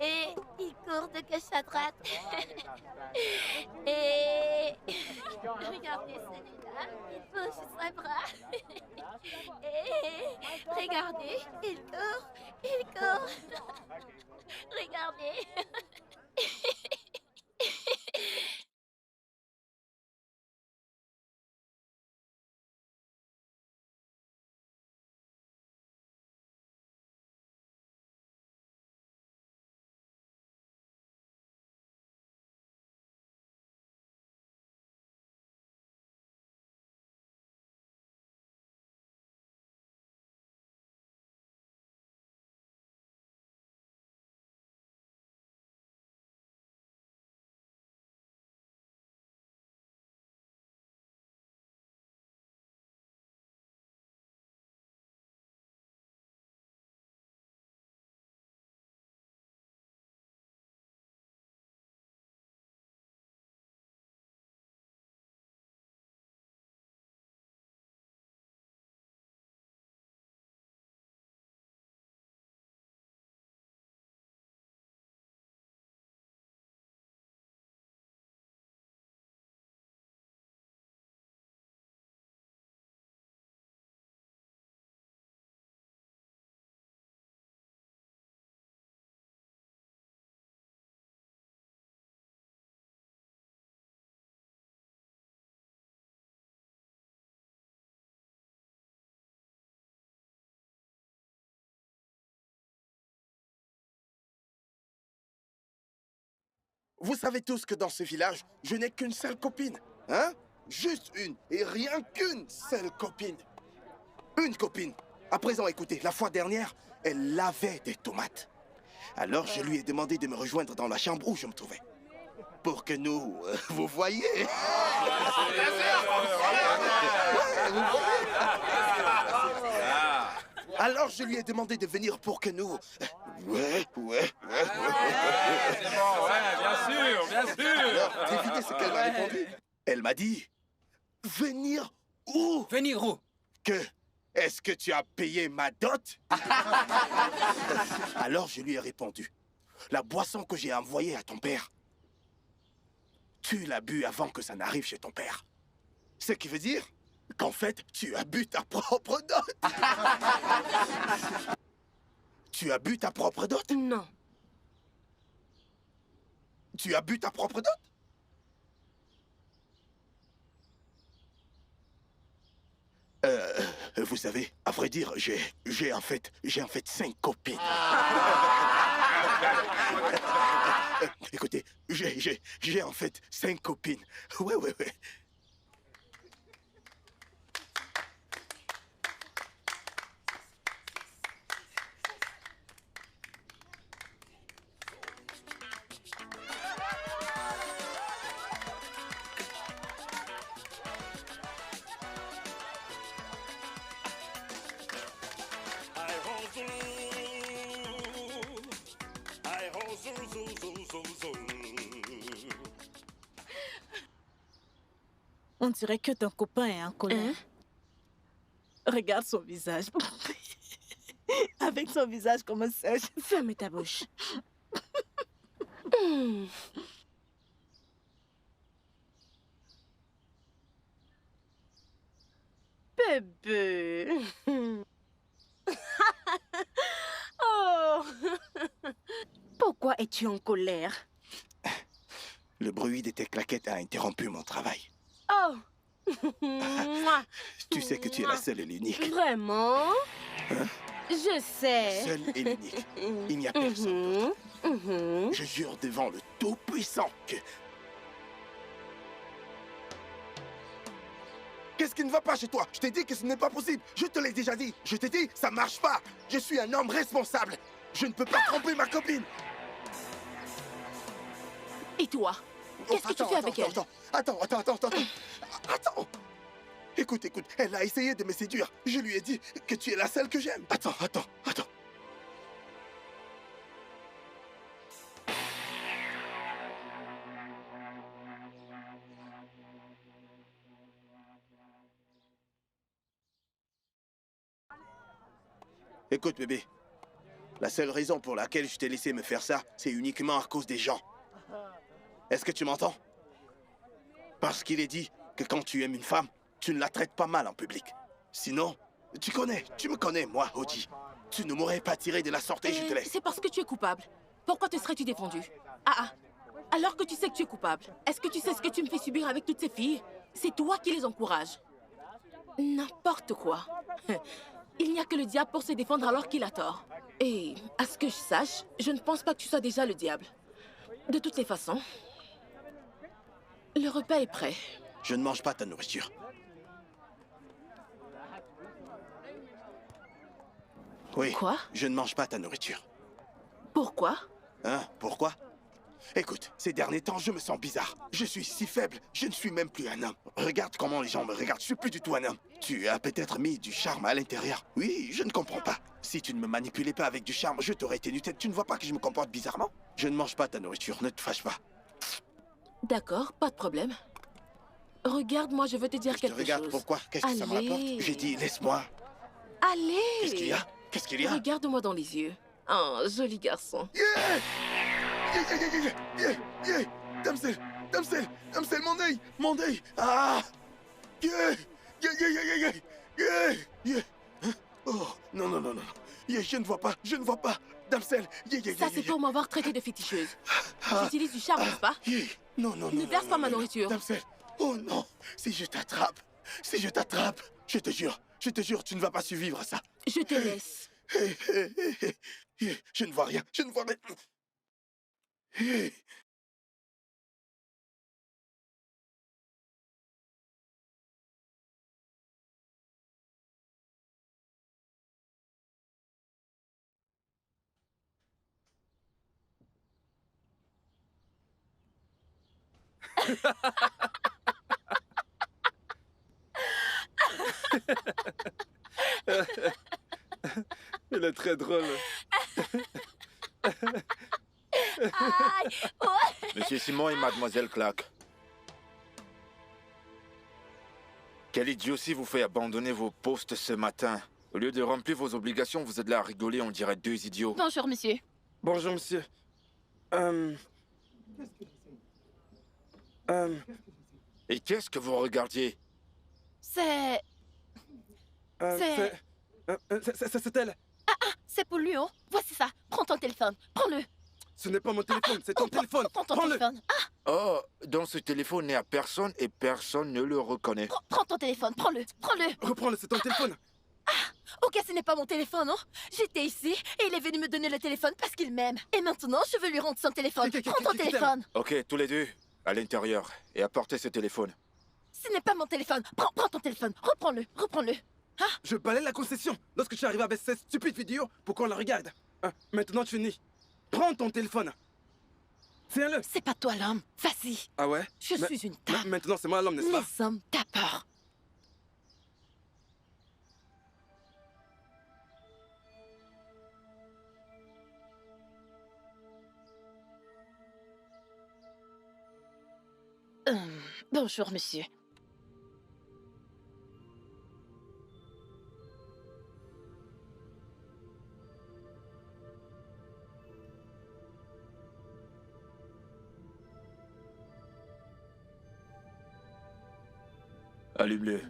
Et il court de gauche à droite. Et regardez celui-là, il bouge ses bras. Et regardez, il court. Regardez. Vous savez tous que dans ce village, je n'ai qu'une seule copine. Hein? Juste une, et rien qu'une seule copine. Une copine. À présent, écoutez, la fois dernière, elle lavait des tomates. Alors, je lui ai demandé de me rejoindre dans la chambre où je me trouvais. Pour que nous... vous voyez? Alors, je lui ai demandé de venir pour que nous... C'est bon, ouais, bien sûr. Alors, devinez ce qu'elle m'a répondu? Elle m'a dit... Venir où? Venir où? Que... Est-ce que tu as payé ma dot? Alors, je lui ai répondu... La boisson que j'ai envoyée à ton père, tu l'as bu avant que ça n'arrive chez ton père. Ce qui veut dire qu'en fait, tu as bu ta propre dot. Tu as bu ta propre dot? Non. Tu as bu ta propre dot? Vous savez, à vrai dire, j'ai en fait 5 copines. Écoutez, j'ai en fait 5 copines. Ouais. On dirait que ton copain est en colère. Regarde son visage. Avec son visage comme un sèche. Ferme ta bouche. Bébé. Oh. Pourquoi es-tu en colère? Le bruit de tes claquettes a interrompu mon travail. Oh. Tu sais que tu es la seule et l'unique. Vraiment? Hein? Je sais. Seule et l'unique. Il n'y a personne d'autre. Je jure devant le Tout-Puissant que... Qu'est-ce qui ne va pas chez toi? Je t'ai dit que ce n'est pas possible. Je te l'ai déjà dit. Je t'ai dit, ça marche pas. Je suis un homme responsable. Je ne peux pas tromper ma copine. Et toi? Qu'est-ce que tu fais avec elle? Attends. Écoute, elle a essayé de me séduire. Je lui ai dit que tu es la seule que j'aime. Attends. Écoute, bébé. La seule raison pour laquelle je t'ai laissé me faire ça, c'est uniquement à cause des gens. Est-ce que tu m'entends? Parce qu'il est dit que quand tu aimes une femme, tu ne la traites pas mal en public. Sinon, tu me connais, moi, Oji. Tu ne m'aurais pas tiré de la sorte et je te laisse. C'est parce que tu es coupable. Pourquoi te serais-tu défendu? Alors que tu sais que tu es coupable. Est-ce que tu sais ce que tu me fais subir avec toutes ces filles? C'est toi qui les encourages. N'importe quoi. Il n'y a que le diable pour se défendre alors qu'il a tort. Et à ce que je sache, je ne pense pas que tu sois déjà le diable. De toutes les façons, le repas est prêt. Je ne mange pas ta nourriture. Oui. Quoi? Je ne mange pas ta nourriture. Pourquoi? Hein? Pourquoi? Écoute, ces derniers temps, je me sens bizarre. Je suis si faible, je ne suis même plus un homme. Regarde comment les gens me regardent, je suis plus du tout un homme. Tu as peut-être mis du charme à l'intérieur. Oui, je ne comprends pas. Si tu ne me manipulais pas avec du charme, je t'aurais tenu tête. Tu ne vois pas que je me comporte bizarrement? Je ne mange pas ta nourriture, ne te fâche pas. D'accord, pas de problème. Regarde-moi, je veux te dire quelque chose. Je te regarde, pourquoi? Qu'est-ce que ça me rapporte? J'ai dit, laisse-moi. Allez! Qu'est-ce qu'il y a? Qu'est-ce qu'il y a? Regarde-moi dans les yeux. Oh, joli garçon. Damsel, mon œil! Ah! Oh, non. Je ne vois pas. Damsel, Ça, c'est pour m'avoir traité de féticheuse. J'utilise du charme, n'est-ce pas? Non. Ne verse pas ma nourriture. Damsel, oh non, si je t'attrape, je te jure, tu ne vas pas survivre à ça. Je te laisse. Je ne vois rien. Il est très drôle. Aïe! Ouais! Monsieur Simon et Mademoiselle Clark. Quel idiotie vous fait abandonner vos postes ce matin. Au lieu de remplir vos obligations, vous êtes là à rigoler, on dirait deux idiots. Bonjour, monsieur. Bonjour, monsieur. Et qu'est-ce que vous regardiez? C'est C'est elle. c'est pour lui, hein? Voici ça. Prends ton téléphone. Prends-le. Ce n'est pas mon téléphone, c'est ton téléphone. Prends ton Prends-le. téléphone. Oh, dans ce téléphone, il n'y a personne et personne ne le reconnaît. Prends ton téléphone. Prends-le. Prends-le. Reprends-le, c'est ton téléphone. Ok, ce n'est pas mon téléphone, hein? J'étais ici et il est venu me donner le téléphone parce qu'il m'aime. Et maintenant, je veux lui rendre son téléphone. Prends ton téléphone. Ok, tous les deux, à l'intérieur, et apportez ce téléphone. Ce n'est pas mon téléphone. Prends ton téléphone. Reprends-le. Reprends-le. Je balaye la concession. Lorsque je suis arrivé avec cette stupide vidéo pour qu'on la regarde. Maintenant, tu finis. Prends ton téléphone. Tiens-le. C'est pas toi l'homme. Vas-y. Ah ouais? Je suis une dame. Maintenant, c'est moi l'homme, n'est-ce pas? Les hommes d'abord. Bonjour, monsieur. Allume-le.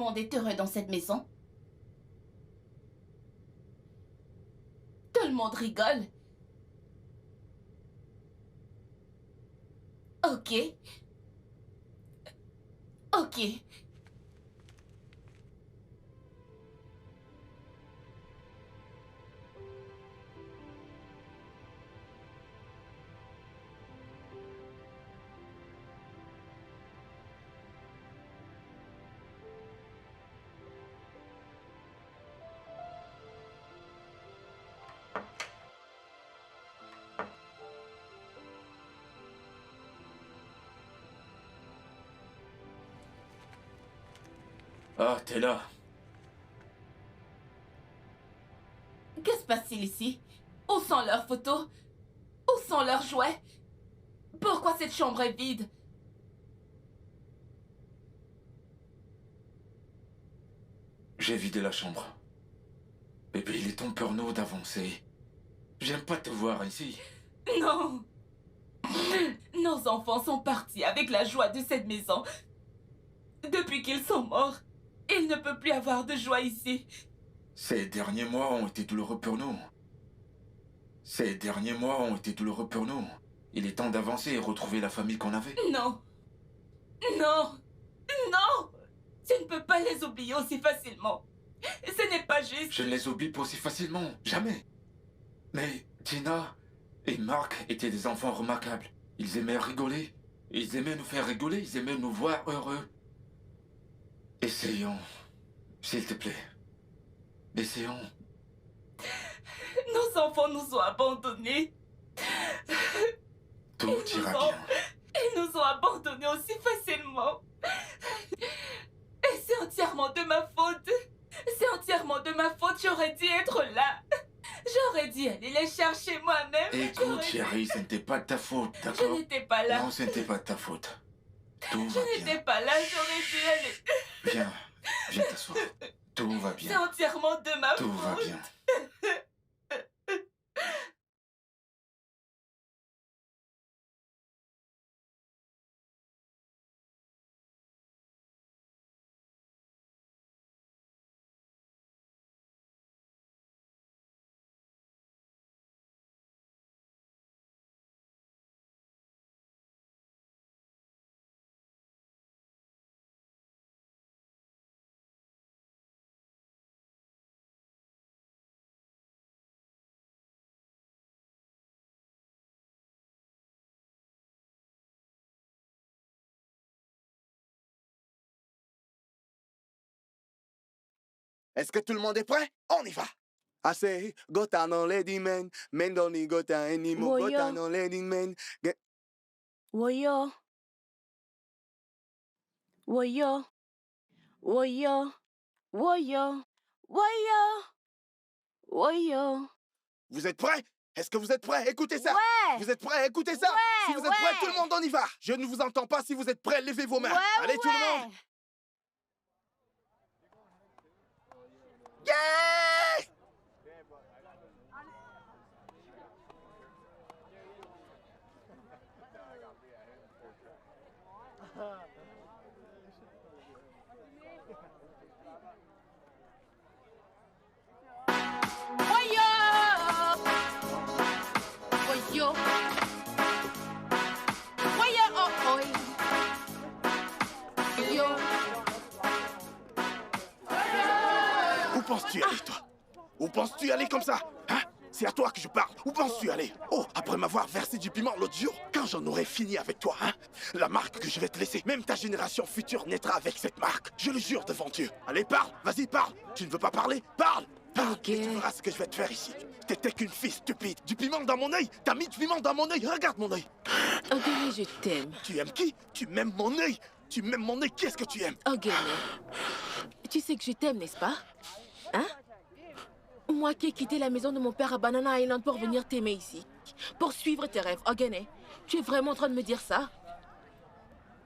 monde est heureux dans cette maison. Tout le monde rigole. Ok. Ok. Ah, t'es là. Que se passe-t-il ici? Où sont leurs photos? Où sont leurs jouets? Pourquoi cette chambre est vide? J'ai vidé la chambre. Bébé, il est ton porno d'avancer. J'aime pas te voir ici. Non. Nos enfants sont partis avec la joie de cette maison. Depuis qu'ils sont morts, il ne peut plus avoir de joie ici. Ces derniers mois ont été douloureux pour nous. Ces derniers mois ont été douloureux pour nous. Il est temps d'avancer et retrouver la famille qu'on avait. Non. Non. Non. Tu ne peux pas les oublier aussi facilement. Ce n'est pas juste. Je ne les oublie pas aussi facilement. Jamais. Mais Tina et Mark étaient des enfants remarquables. Ils aimaient rigoler. Ils aimaient nous faire rigoler. Ils aimaient nous voir heureux. Essayons. S'il te plaît. Essayons. Nos enfants nous ont abandonnés. Tout ira bien. Ils nous ont abandonnés aussi facilement. Et c'est entièrement de ma faute. C'est entièrement de ma faute. J'aurais dû être là. J'aurais dû aller les chercher moi-même. Écoute, chérie, ce n'était pas de ta faute, Je d'accord? n'étais pas là. Non, ce n'était pas de ta faute. Tout Je va n'étais bien. pas là. J'aurais dû aller. Viens, viens t'asseoir. Tout va C'est bien. entièrement de ma Tout va faute. bien. Est-ce que tout le monde est prêt? On y va! I say, gota non lady man, men don't need gota anymore, Woyo. gota non lady man. Woyo. Woyo. Woyo. Woyo. Woyo. Woyo. Vous êtes prêts? Est-ce que vous êtes prêts? Écoutez ça! Ouais. Vous êtes prêts? Écoutez ça! Ouais, Si vous êtes ouais. prêts, tout le monde, on y va! Je ne vous entends pas. Si vous êtes prêts, levez vos mains. Allez, tout le monde! Yeah! Voyons! Voyons! Voyons! Oh, oh! Voyons! Où penses-tu aller, toi? Où penses-tu aller comme ça? Hein? C'est à toi que je parle. Où penses-tu aller? Oh, après m'avoir versé du piment l'autre jour, quand j'en aurai fini avec toi, hein? La marque que je vais te laisser, même ta génération future naîtra avec cette marque. Je le jure devant Dieu. Allez, parle. Vas-y, parle. Tu ne veux pas parler? Parle. Parle. Ok. Et tu verras ce que je vais te faire ici. T'étais qu'une fille stupide. Du piment dans mon œil. T'as mis du piment dans mon œil. Regarde mon œil. Ogene, je t'aime. Tu aimes qui? Tu m'aimes mon œil. Tu m'aimes mon œil. Qu'est-ce que tu aimes? Ogene, tu sais que je t'aime, n'est-ce pas? Hein? Moi qui ai quitté la maison de mon père à Banana Island pour venir t'aimer ici. Pour suivre tes rêves. Ogene, tu es vraiment en train de me dire ça?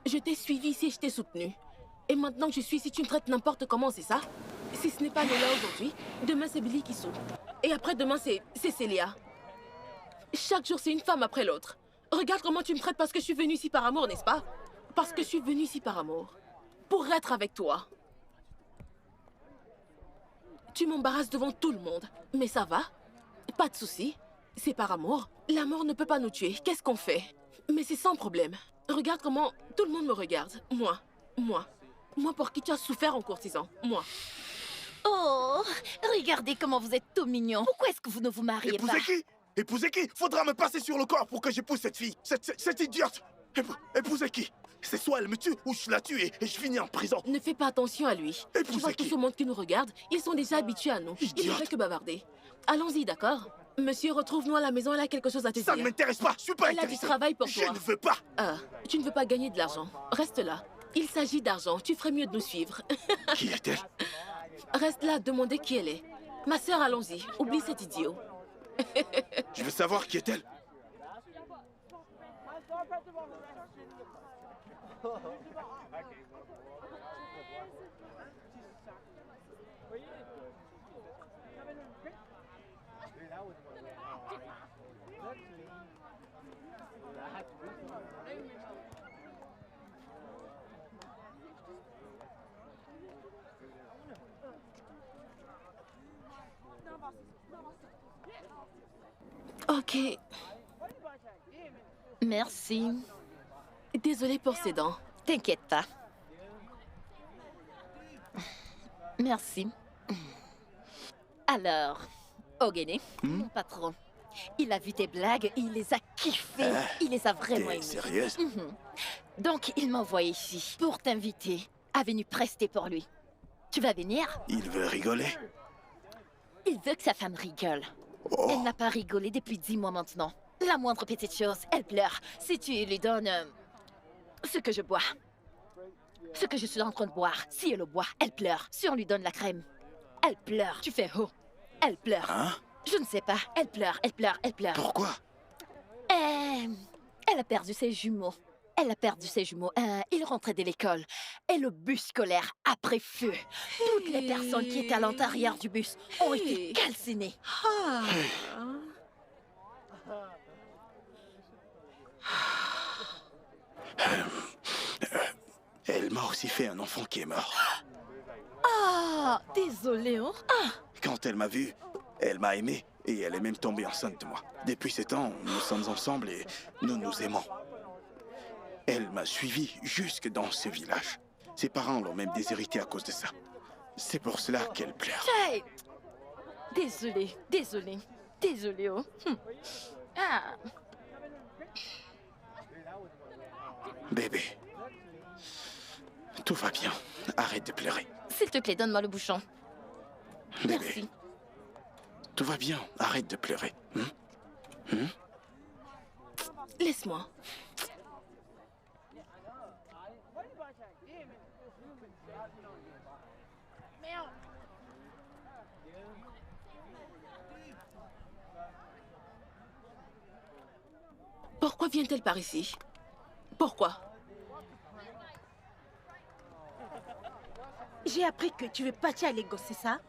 Je t'ai suivi ici et je t'ai soutenu. Et maintenant que je suis ici, tu me traites n'importe comment, c'est ça? Si ce n'est pas Léla aujourd'hui, demain c'est Billy qui saute. Et après-demain c'est Célia. Chaque jour c'est une femme après l'autre. Regarde comment tu me traites parce que je suis venue ici par amour, n'est-ce pas? Parce que je suis venue ici par amour. Pour être avec toi. Tu m'embarrasses devant tout le monde. Mais ça va. Pas de souci. C'est par amour. La mort ne peut pas nous tuer. Qu'est-ce qu'on fait? Mais c'est sans problème. Regarde comment tout le monde me regarde. Moi pour qui tu as souffert en courtisan. Moi. Oh, regardez comment vous êtes tout mignon. Pourquoi est-ce que vous ne vous mariez pas? Épouser qui? Épouser qui? Faudra me passer sur le corps pour que j'épouse cette fille. Cette idiote. Épouser qui? C'est soit elle me tue ou je la tue et je finis en prison. Ne fais pas attention à lui. Tu Épouser vois tout qui? ce monde qui nous regarde, ils sont déjà habitués à nous. Ils ne Idiote. fait que bavarder. Allons-y, d'accord? Monsieur, retrouve-nous à la maison, elle a quelque chose à te Ça ne dire. m'intéresse pas. Je suis pas Elle a du intéressé. travail pour Je toi. ne veux pas. Ah, tu ne veux pas gagner de l'argent. Reste là. Il s'agit d'argent. Tu ferais mieux de nous suivre. Qui est-elle? Reste là, demandez qui elle est. Ma sœur, allons-y. Oublie cet idiot. Je veux savoir qui est-elle. Ok. Merci. Désolée pour ses dents. T'inquiète pas. Merci. Alors, Ogene, mon patron, il a vu tes blagues et il les a kiffées. Il les a vraiment T'es aimées. sérieuse? Donc, il m'a envoyé ici pour t'inviter à venir prester pour lui. Tu vas venir? Il veut rigoler. Il veut que sa femme rigole. Oh. Elle n'a pas rigolé depuis 10 mois maintenant. La moindre petite chose, elle pleure. Si tu lui donnes ce que je bois, ce que je suis en train de boire, si elle le boit, elle pleure. Si on lui donne la crème, elle pleure. Tu fais oh, elle pleure. Hein? Je ne sais pas, elle pleure, elle pleure, elle pleure. Pourquoi? Elle a perdu ses jumeaux. Elle a perdu ses jumeaux. Il rentrait de l'école. Et le bus scolaire a pris feu. Toutes les personnes qui étaient à l'intérieur du bus ont été calcinées. Ah. Elle m'a aussi fait un enfant qui est mort. Ah, désolé, hein. Quand elle m'a vu, elle m'a aimé et elle est même tombée enceinte de moi. Depuis ce temps, nous sommes ensemble et nous nous aimons. Elle m'a suivi jusque dans ce village. Ses parents l'ont même déshérité à cause de ça. C'est pour cela qu'elle pleure. Hey. Désolé, oh. Ah, Bébé, tout va bien. Arrête de pleurer. s'il te plaît, donne-moi le bouchon. Bébé, Merci. tout va bien. Arrête de pleurer. Laisse-moi. Pourquoi vient-elle par ici? Pourquoi? J'ai appris que tu veux partir à Lagos, c'est ça?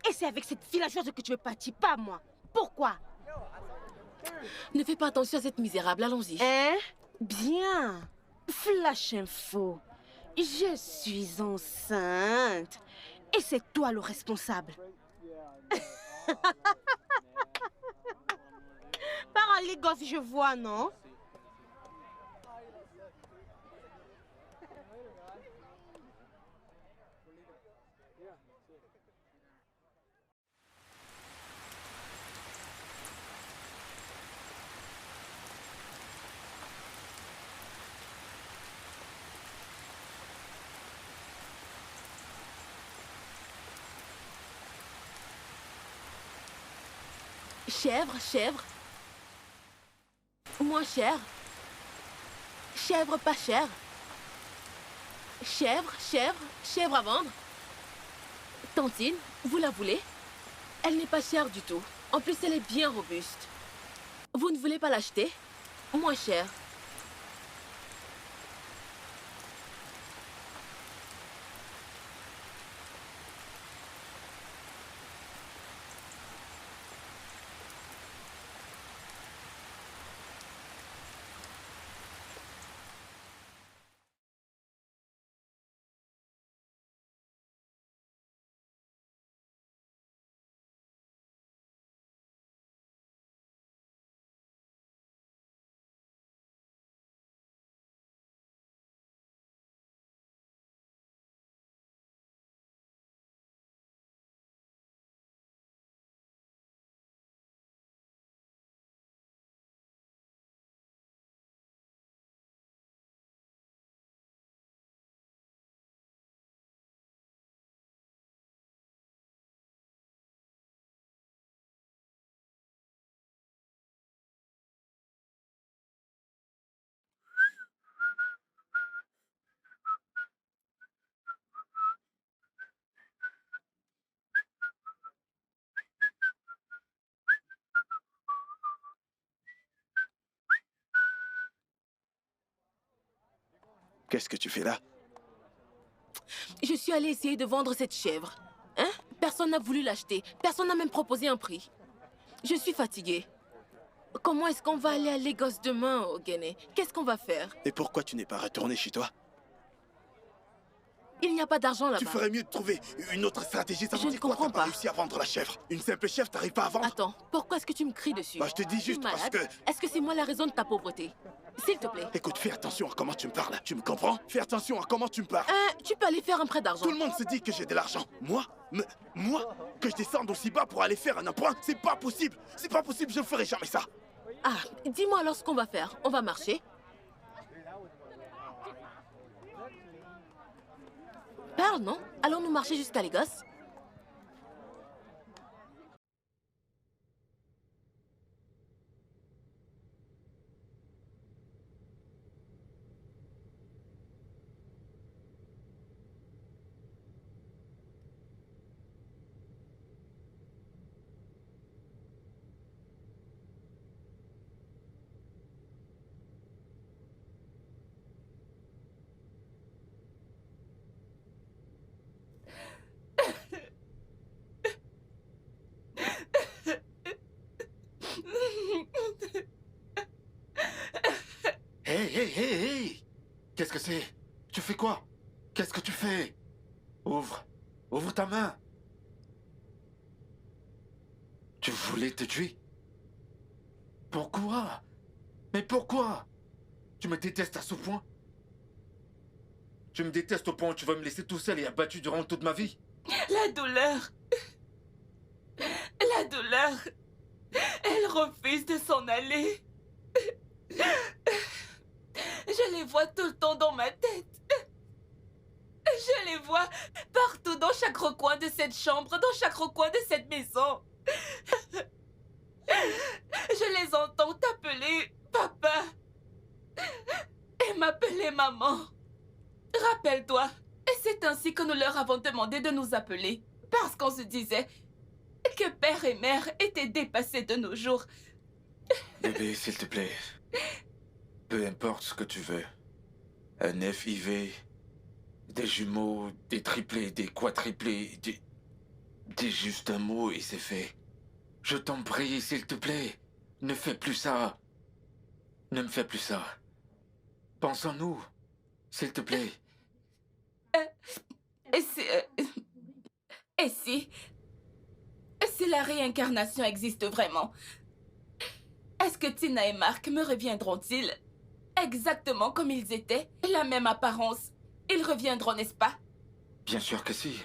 Et c'est avec cette villageoise que tu veux partir, pas moi. Pourquoi? Ne fais pas attention à cette misérable, allons-y. Hein? Bien. Flash info. Je suis enceinte. Et c'est toi le responsable. Par en Lagos, je vois, non? Chèvre, chèvre. Moins cher. Chèvre, pas cher. Chèvre, chèvre, chèvre à vendre. Tantine, vous la voulez? Elle n'est pas chère du tout. En plus, elle est bien robuste. Vous ne voulez pas l'acheter? Moins cher. Qu'est-ce que tu fais là? Je suis allée essayer de vendre cette chèvre. Hein? Personne n'a voulu l'acheter. Personne n'a même proposé un prix. Je suis fatiguée. Comment est-ce qu'on va aller à Lagos demain, Ogene? Qu'est-ce qu'on va faire? Et pourquoi tu n'es pas retourné chez toi? Il n'y a pas d'argent là-bas. Tu ferais mieux de trouver une autre stratégie. Ça Je veut ne dire quoi? comprends T'as pas pas. réussi à vendre la chèvre. Une simple chèvre, t'arrives pas à vendre? Attends, pourquoi est-ce que tu me cries dessus? Bah, je te dis Tu es juste parce malade? que... Est-ce que c'est moi la raison de ta pauvreté? S'il te plaît. Écoute, fais attention à comment tu me parles. Tu me comprends? Fais attention à comment tu me parles. Tu peux aller faire un prêt d'argent. Tout le monde se dit que j'ai de l'argent. Moi, que je descende aussi bas pour aller faire un emprunt, c'est pas possible. C'est pas possible, je ne ferai jamais ça. Ah, dis-moi alors ce qu'on va faire. On va marcher? Parle, non? Allons-nous marcher jusqu'à Lagos? Hey! Qu'est-ce que c'est? Tu fais quoi? Qu'est-ce que tu fais? Ouvre ta main. Tu voulais te tuer? Pourquoi? Mais pourquoi? Tu me détestes à ce point? Tu me détestes au point où tu vas me laisser tout seul et abattu durant toute ma vie? La douleur. La douleur. Elle refuse de s'en aller. Je les vois tout le temps dans ma tête. Je les vois partout dans chaque recoin de cette chambre, dans chaque recoin de cette maison. Je les entends t'appeler papa et m'appeler maman. Rappelle-toi, c'est ainsi que nous leur avons demandé de nous appeler. Parce qu'on se disait que père et mère étaient dépassés de nos jours. Bébé, s'il te plaît. Peu importe ce que tu veux. Un FIV, des jumeaux, des triplés, des quadriplés, dis juste un mot et c'est fait. Je t'en prie, s'il te plaît. Ne fais plus ça. Ne me fais plus ça. Pense en nous, s'il te plaît. Et si la réincarnation existe vraiment, est-ce que Tina et Mark me reviendront-ils exactement comme ils étaient? La même apparence. Ils reviendront, n'est-ce pas? Bien sûr que si.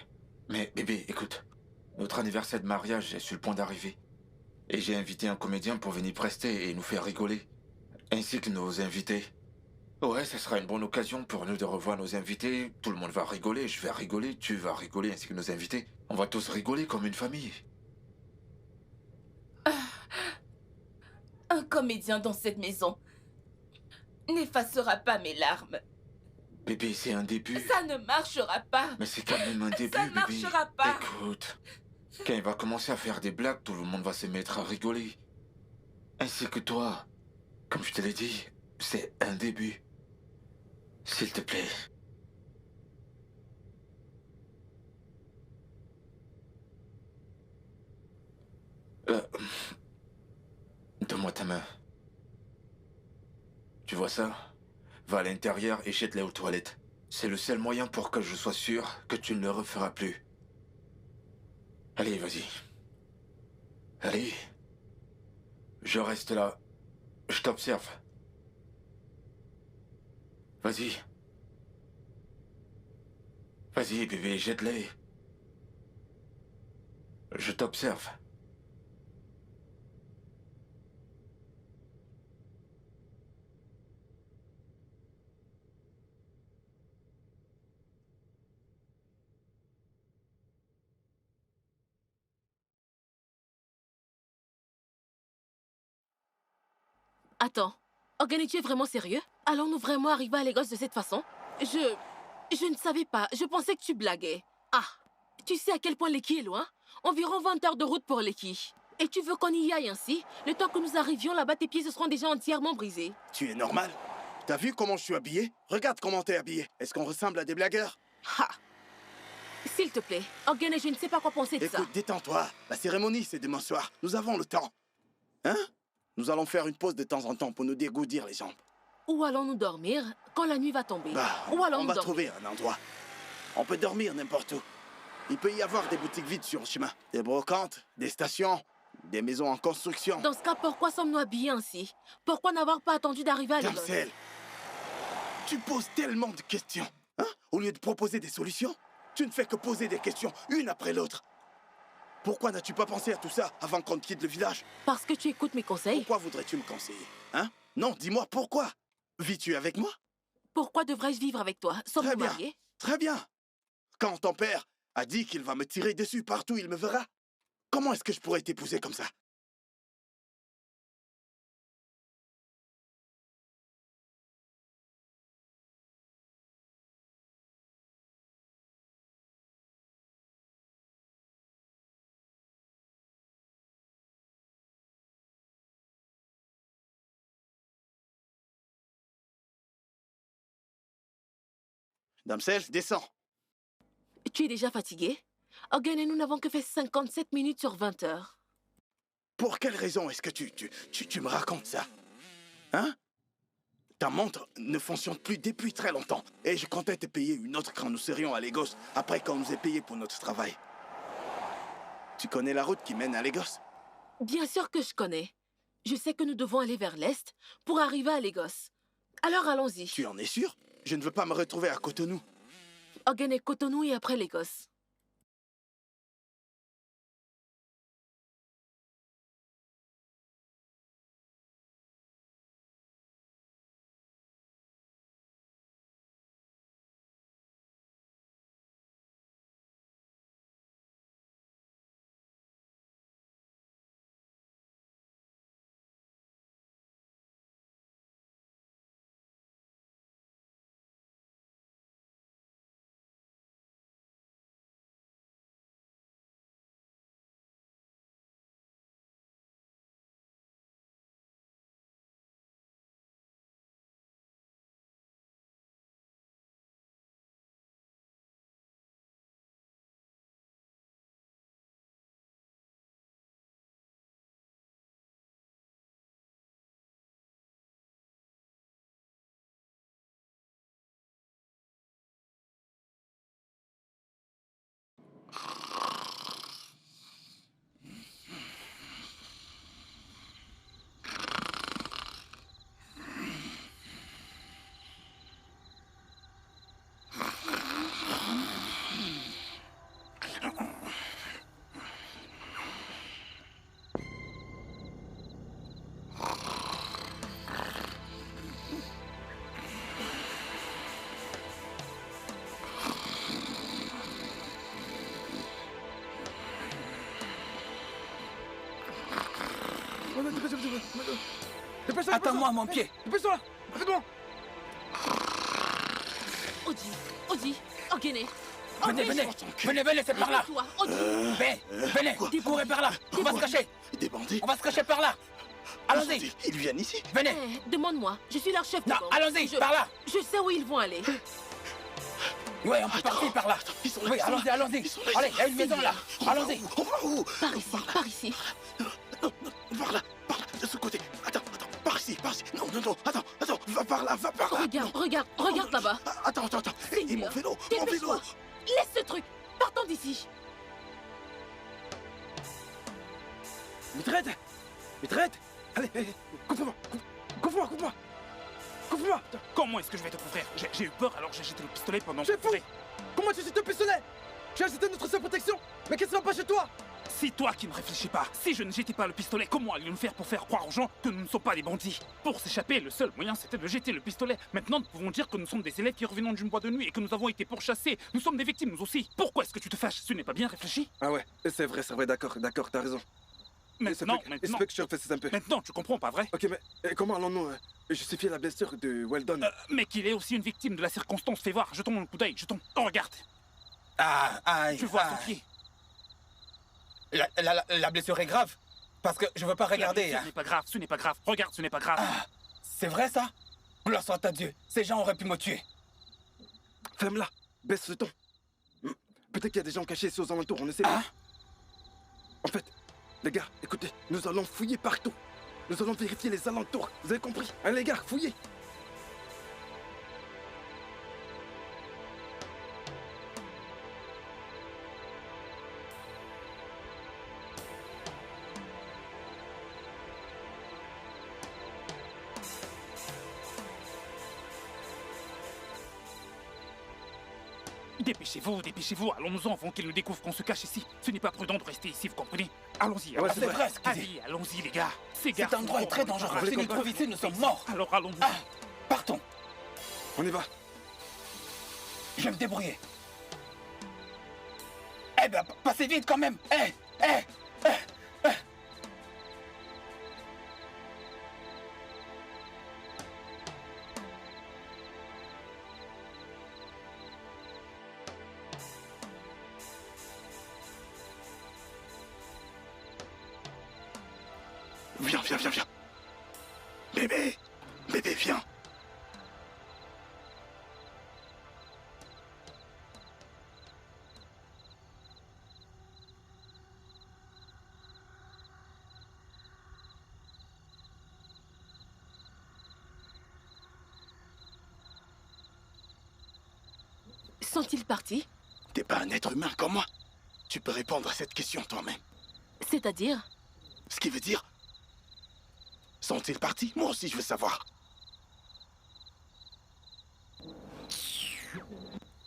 Mais bébé, écoute. Notre anniversaire de mariage est sur le point d'arriver. Et j'ai invité un comédien pour venir prester et nous faire rigoler. Ainsi que nos invités. Ouais, ce sera une bonne occasion pour nous de revoir nos invités. Tout le monde va rigoler, je vais rigoler, tu vas rigoler, ainsi que nos invités. On va tous rigoler comme une famille. Un comédien dans cette maison n'effacera pas mes larmes. Bébé, c'est un début. Ça ne marchera pas. Mais c'est quand même un début, Ça ne bébé. marchera pas. Écoute, quand il va commencer à faire des blagues, tout le monde va se mettre à rigoler. Ainsi que toi. Comme je te l'ai dit, c'est un début. S'il te plaît. Donne-moi ta main. Tu vois ça? Va à l'intérieur et jette-les aux toilettes. C'est le seul moyen pour que je sois sûr que tu ne le referas plus. Allez, vas-y. Allez. Je reste là. Je t'observe. Vas-y. Vas-y, bébé, jette-les. Je t'observe. Attends, Ogane, tu es vraiment sérieux? Allons-nous vraiment arriver à Lagos de cette façon? Je ne savais pas. Je pensais que tu blaguais. Ah, tu sais à quel point Lekki est loin? Environ 20 heures de route pour Lekki. Et tu veux qu'on y aille ainsi? Le temps que nous arrivions là-bas, tes pieds se seront déjà entièrement brisés. Tu es normal? T'as vu comment je suis habillé? Regarde comment t'es habillé. Est-ce qu'on ressemble à des blagueurs? Ha! S'il te plaît, Ogene, je ne sais pas quoi penser de ça. Écoute, détends-toi. La cérémonie, c'est demain soir. Nous avons le temps. Hein? Nous allons faire une pause de temps en temps pour nous dégourdir les jambes. Où allons-nous dormir quand la nuit va tomber? Bah, Où allons-nous on va dormir? trouver un endroit. On peut dormir n'importe où. Il peut y avoir des boutiques vides sur le chemin. Des brocantes, des stations, des maisons en construction. Dans ce cas, pourquoi sommes-nous habillés ainsi? Pourquoi n'avoir pas attendu d'arriver à Lagos? Damsel, tu poses tellement de questions. Hein? Au lieu de proposer des solutions, tu ne fais que poser des questions, une après l'autre. Pourquoi n'as-tu pas pensé à tout ça avant qu'on quitte le village? Parce que tu écoutes mes conseils. Pourquoi voudrais-tu me conseiller? Hein? Non, dis-moi pourquoi? Vis-tu avec moi? Pourquoi devrais-je vivre avec toi? Sommes-nous Très bien, mariés? très bien. Quand ton père a dit qu'il va me tirer dessus partout où il me verra, comment est-ce que je pourrais t'épouser comme ça? Damsel, descends. Tu es déjà fatigué? Ogene, nous n'avons que fait 57 minutes sur 20 heures. Pour quelle raison est-ce que tu me racontes ça? Hein? Ta montre ne fonctionne plus depuis très longtemps. Et je comptais te payer une autre quand nous serions à Lagos, après qu'on nous ait payé pour notre travail. Tu connais la route qui mène à Lagos? Bien sûr que je connais. Je sais que nous devons aller vers l'est pour arriver à Lagos. Alors allons-y. Tu en es sûr? Je ne veux pas me retrouver à Cotonou. Ogene, Cotonou et après Lagos. Attends-moi, mon pied. Dépêche-toi. Arrête-moi. Oji, Ogene. Venez, c'est par là. Toi, Oji. Venez, courez par là. On va se cacher. Des bandits? On va se cacher par là. Allons-y. Ils viennent ici? Venez. Demande-moi, je suis leur chef de Non, bande. allons-y, par là. Je sais où ils vont aller. Ouais, on peut partir par là. Ils sont là. Oui, allons-y. Allez, il y a une maison là. Allons-y. On va où? Par ici. Non, par là, de ce côté. Attends, par ici. Non, attends, va par là. Regarde là-bas. Attends. Et mon vélo. Dépêche-toi. Laisse ce truc. Partons d'ici. Mitraite. Allez, coupe-moi. Comment est-ce que je vais te couvrir? J'ai eu peur alors j'ai jeté le pistolet pendant que... C'est fou! Comment tu jettes le pistolet? Tu as jeté notre seule protection! Mais qu'est-ce qui va pas chez toi? C'est toi qui ne réfléchis pas. Si je ne jetais pas le pistolet, comment allions-nous faire pour faire croire aux gens que nous ne sommes pas des bandits? Pour s'échapper, le seul moyen c'était de jeter le pistolet. Maintenant, nous pouvons dire que nous sommes des élèves qui revenons d'une boîte de nuit et que nous avons été pourchassés. Nous sommes des victimes, nous aussi. Pourquoi est-ce que tu te fâches? Ce n'est pas bien réfléchi? Ah ouais, c'est vrai, d'accord, t'as raison. Maintenant. Inspecteur, fais ça un peu. Maintenant, tu comprends, pas vrai? Ok, mais comment allons-nous justifier la blessure de Weldon? Mais qu'il est aussi une victime de la circonstance. Fais voir, jetons un coup d'œil, jetons. Oh, regarde. Tu vois son pied. La blessure est grave. Parce que je veux pas regarder. Ce n'est pas grave. Regarde, ce n'est pas grave. C'est vrai ça? Gloire soit à Dieu. Ces gens auraient pu me tuer. Ferme-la. Baisse le ton. Peut-être qu'il y a des gens cachés ici aux alentours, on ne sait pas. En fait, les gars, écoutez, nous allons fouiller partout. Nous allons vérifier les alentours. Vous avez compris? Allez les gars, fouillez. Dépêchez-vous, dépêchez-vous, allons-nous avant qu'ils nous découvrent qu'on se cache ici. Ce n'est pas prudent de rester ici, vous comprenez? Allons-y, Ouais, c'est vrai, excusez. Allez, allons-y les gars. Cet endroit est très dangereux. Si nous le trouvons ici, nous sommes morts. Alors allons-y. Partons. On y va. Je vais me débrouiller. Eh ben, passez vite quand même. Viens, viens, viens, viens. Bébé, bébé, viens. Sont-ils partis? T'es pas un être humain comme moi. Tu peux répondre à cette question toi-même. C'est-à-dire? Ce qui veut dire... Sont-ils partis? Moi aussi, je veux savoir.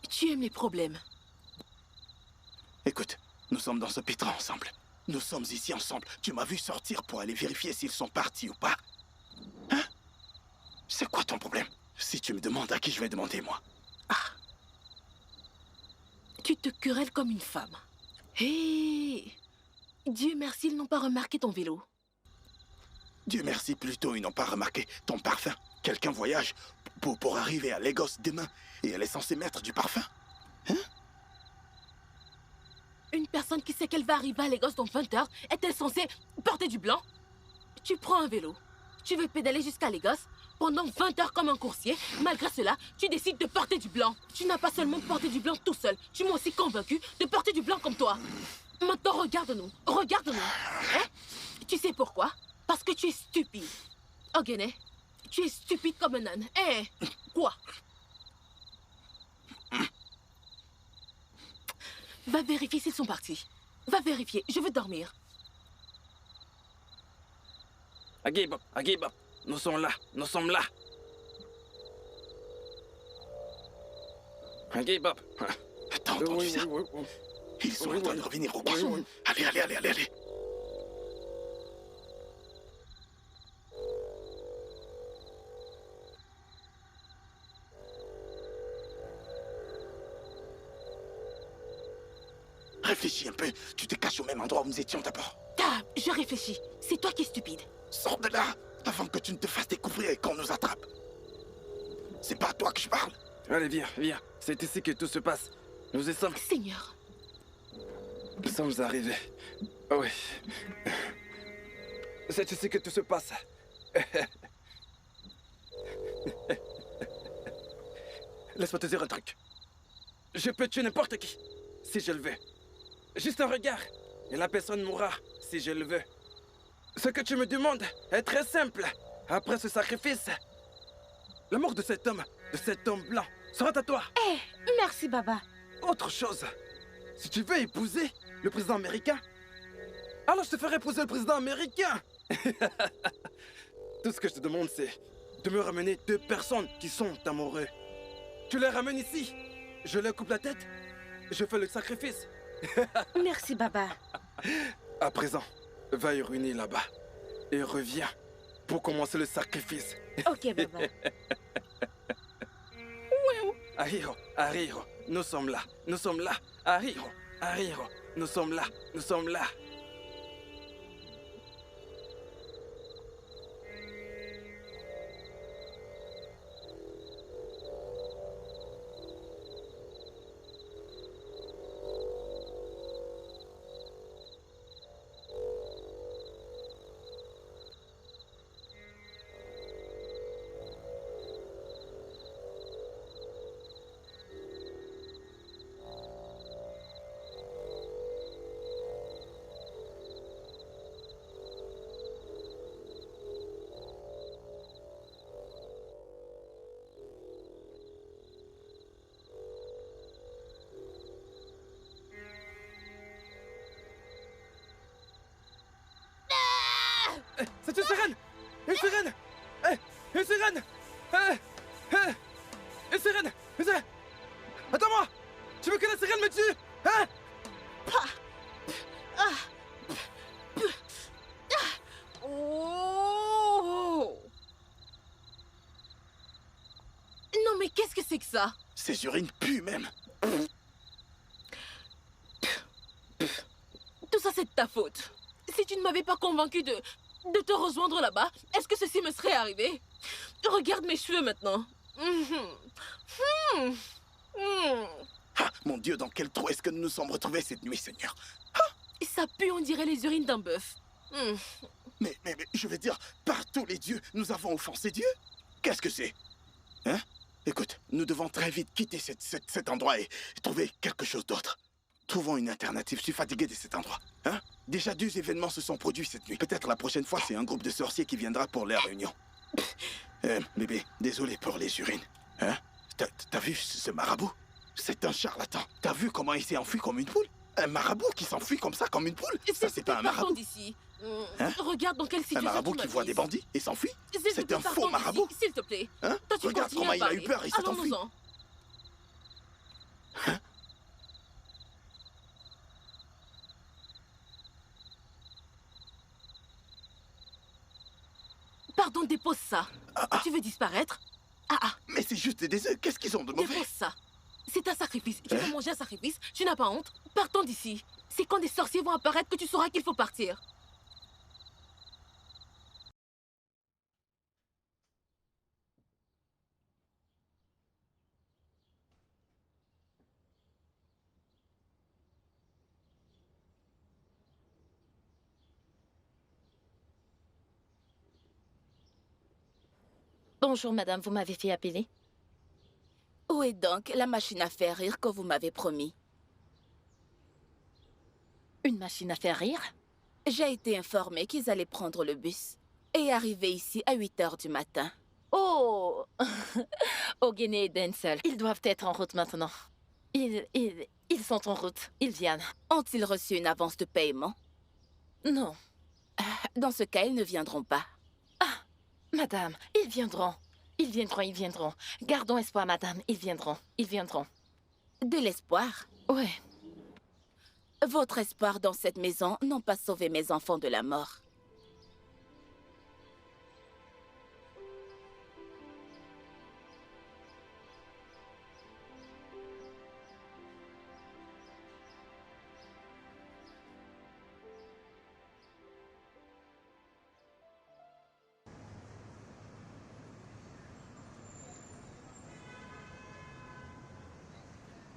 Tu aimes les problèmes. Écoute, nous sommes dans ce pétrin ensemble. Nous sommes ici ensemble. Tu m'as vu sortir pour aller vérifier s'ils sont partis ou pas. Hein? C'est quoi ton problème? Si tu me demandes, à qui je vais demander, moi? Tu te querelles comme une femme. Hé! Dieu merci, ils n'ont pas remarqué ton vélo. Dieu merci, plutôt ils n'ont pas remarqué ton parfum. Quelqu'un voyage pour arriver à Lagos demain et elle est censée mettre du parfum. Hein? Une personne qui sait qu'elle va arriver à Lagos dans 20 heures est-elle censée porter du blanc? Tu prends un vélo, tu veux pédaler jusqu'à Lagos pendant 20 heures comme un coursier. Malgré cela, tu décides de porter du blanc. Tu n'as pas seulement porté du blanc tout seul, tu m'as aussi convaincu de porter du blanc comme toi. Maintenant, regarde-nous, regarde-nous. Hein? Tu sais pourquoi? Parce que tu es stupide. Ogene, tu es stupide comme un âne. Quoi? Va vérifier s'ils sont partis. Va vérifier, je veux dormir. Agibop, nous sommes là, nous sommes là. Agibop. T'as entendu ça? Ils sont en train de revenir au poisson. Allez, allez, allez, allez, allez. Réfléchis un peu. Tu te caches au même endroit où nous étions d'abord. Je réfléchis. C'est toi qui es stupide. Sors de là avant que tu ne te fasses découvrir et qu'on nous attrape. C'est pas à toi que je parle. Allez, viens, viens. C'est ici que tout se passe. Nous y sommes. Seigneur. Nous sommes arrivés. Oui. C'est ici que tout se passe. Laisse-moi te dire un truc. Je peux tuer n'importe qui, si je le veux. Juste un regard, et la personne mourra, si je le veux. Ce que tu me demandes est très simple. Après ce sacrifice, la mort de cet homme blanc, sera à toi. Merci, Baba. Autre chose, si tu veux épouser le président américain, alors je te ferai épouser le président américain. Tout ce que je te demande, c'est de me ramener 2 personnes qui sont amoureux. Tu les ramènes ici, je leur coupe la tête, je fais le sacrifice. Merci, Baba. À présent, va uriner là-bas et reviens pour commencer le sacrifice. Ok, Baba. Ahiro, Ahiro, nous sommes là, nous sommes là. Ahiro, Ahiro, nous sommes là, nous sommes là. Une sirène! Une sirène! Une sirène! Une sirène! Attends-moi! Tu veux que la sirène me tue? Hein? Oh! Non, mais qu'est-ce que c'est que ça? Ces urines puent même. Tout ça, c'est de ta faute. Si tu ne m'avais pas convaincu de te rejoindre là-bas, est-ce que ceci me serait arrivé? Regarde mes cheveux maintenant. Ah, mon Dieu, dans quel trou est-ce que nous nous sommes retrouvés cette nuit, Seigneur? Ça pue, on dirait les urines d'un bœuf. Mais je veux dire, par tous les dieux, nous avons offensé Dieu? Qu'est-ce que c'est? Hein? Écoute, nous devons très vite quitter cet endroit et trouver quelque chose d'autre. Trouvons une alternative, je suis fatigué de cet endroit. Hein? Déjà 2 événements se sont produits cette nuit. Peut-être la prochaine fois, c'est un groupe de sorciers qui viendra pour la réunion. Bébé, désolé pour les urines. Hein? T'as vu ce marabout? C'est un charlatan. T'as vu comment il s'est enfui comme une poule? Un marabout qui s'enfuit comme ça, comme une poule? Ça, c'est pas un marabout. D'ici. Hein? Regarde dans quelle situation Un marabout qui voit des bandits et s'enfuit? C'est un faux marabout. S'il te plaît. Hein? Regarde comment il a eu peur et s'est enfui. Hein? Pardon, dépose ça. Tu veux disparaître? Mais c'est juste des œufs, qu'est-ce qu'ils ont de mauvais? Dépose ça. C'est un sacrifice. Tu veux manger un sacrifice? Tu n'as pas honte? Partons d'ici. C'est quand des sorciers vont apparaître que tu sauras qu'il faut partir. Bonjour, madame, vous m'avez fait appeler. Où est donc la machine à faire rire que vous m'avez promis? Une machine à faire rire? J'ai été informée qu'ils allaient prendre le bus et arriver ici à 8 h du matin. Oh! Ogene et Denzel, ils doivent être en route maintenant. Ils sont en route. Ils viennent. Ont-ils reçu une avance de paiement? Non. Dans ce cas, ils ne viendront pas. Madame, ils viendront. Ils viendront, ils viendront. Gardons espoir, madame. Ils viendront. Ils viendront. De l'espoir? Oui. Votre espoir dans cette maison n'ont pas sauvé mes enfants de la mort.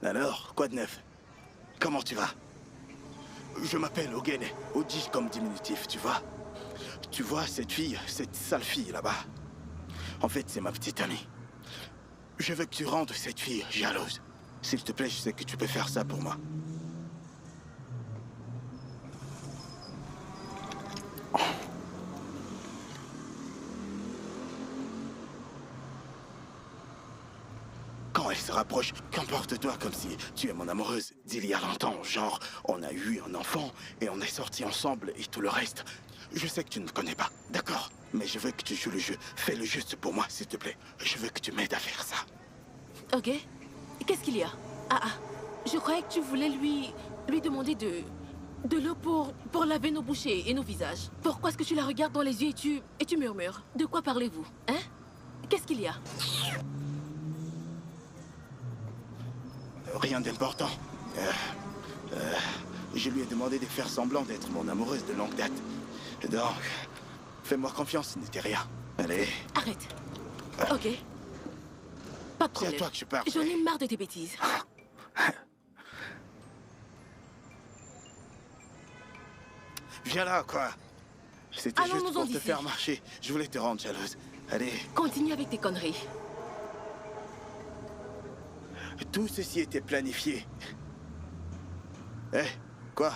Alors, quoi de neuf? Comment tu vas? Je m'appelle Ogene, Oji comme diminutif, tu vois? Tu vois, cette fille, cette sale fille là-bas. En fait, c'est ma petite amie. Je veux que tu rendes cette fille jalouse. S'il te plaît, je sais que tu peux faire ça pour moi. Quand elle se rapproche, comporte-toi comme si tu es mon amoureuse d'il y a longtemps. Genre, on a eu un enfant et on est sortis ensemble et tout le reste. Je sais que tu ne me connais pas, d'accord? Mais je veux que tu joues le jeu. Fais le juste pour moi, s'il te plaît. Je veux que tu m'aides à faire ça. Ok. Qu'est-ce qu'il y a? Je croyais que tu voulais lui demander de l'eau pour laver nos bouches et nos visages. Pourquoi est-ce que tu la regardes dans les yeux et tu murmures? De quoi parlez-vous? Hein? Qu'est-ce qu'il y a? Rien d'important. Je lui ai demandé de faire semblant d'être mon amoureuse de longue date. Donc, fais-moi confiance, ce n'était rien. Allez. Arrête. Ok. Pas de problème. C'est à toi que je parle. J'en ai marre de tes bêtises. Viens là, quoi. C'était juste Allons-nous-en pour te d'ici. faire marcher. Je voulais te rendre jalouse. Allez. Continue avec tes conneries. Tout ceci était planifié. Quoi?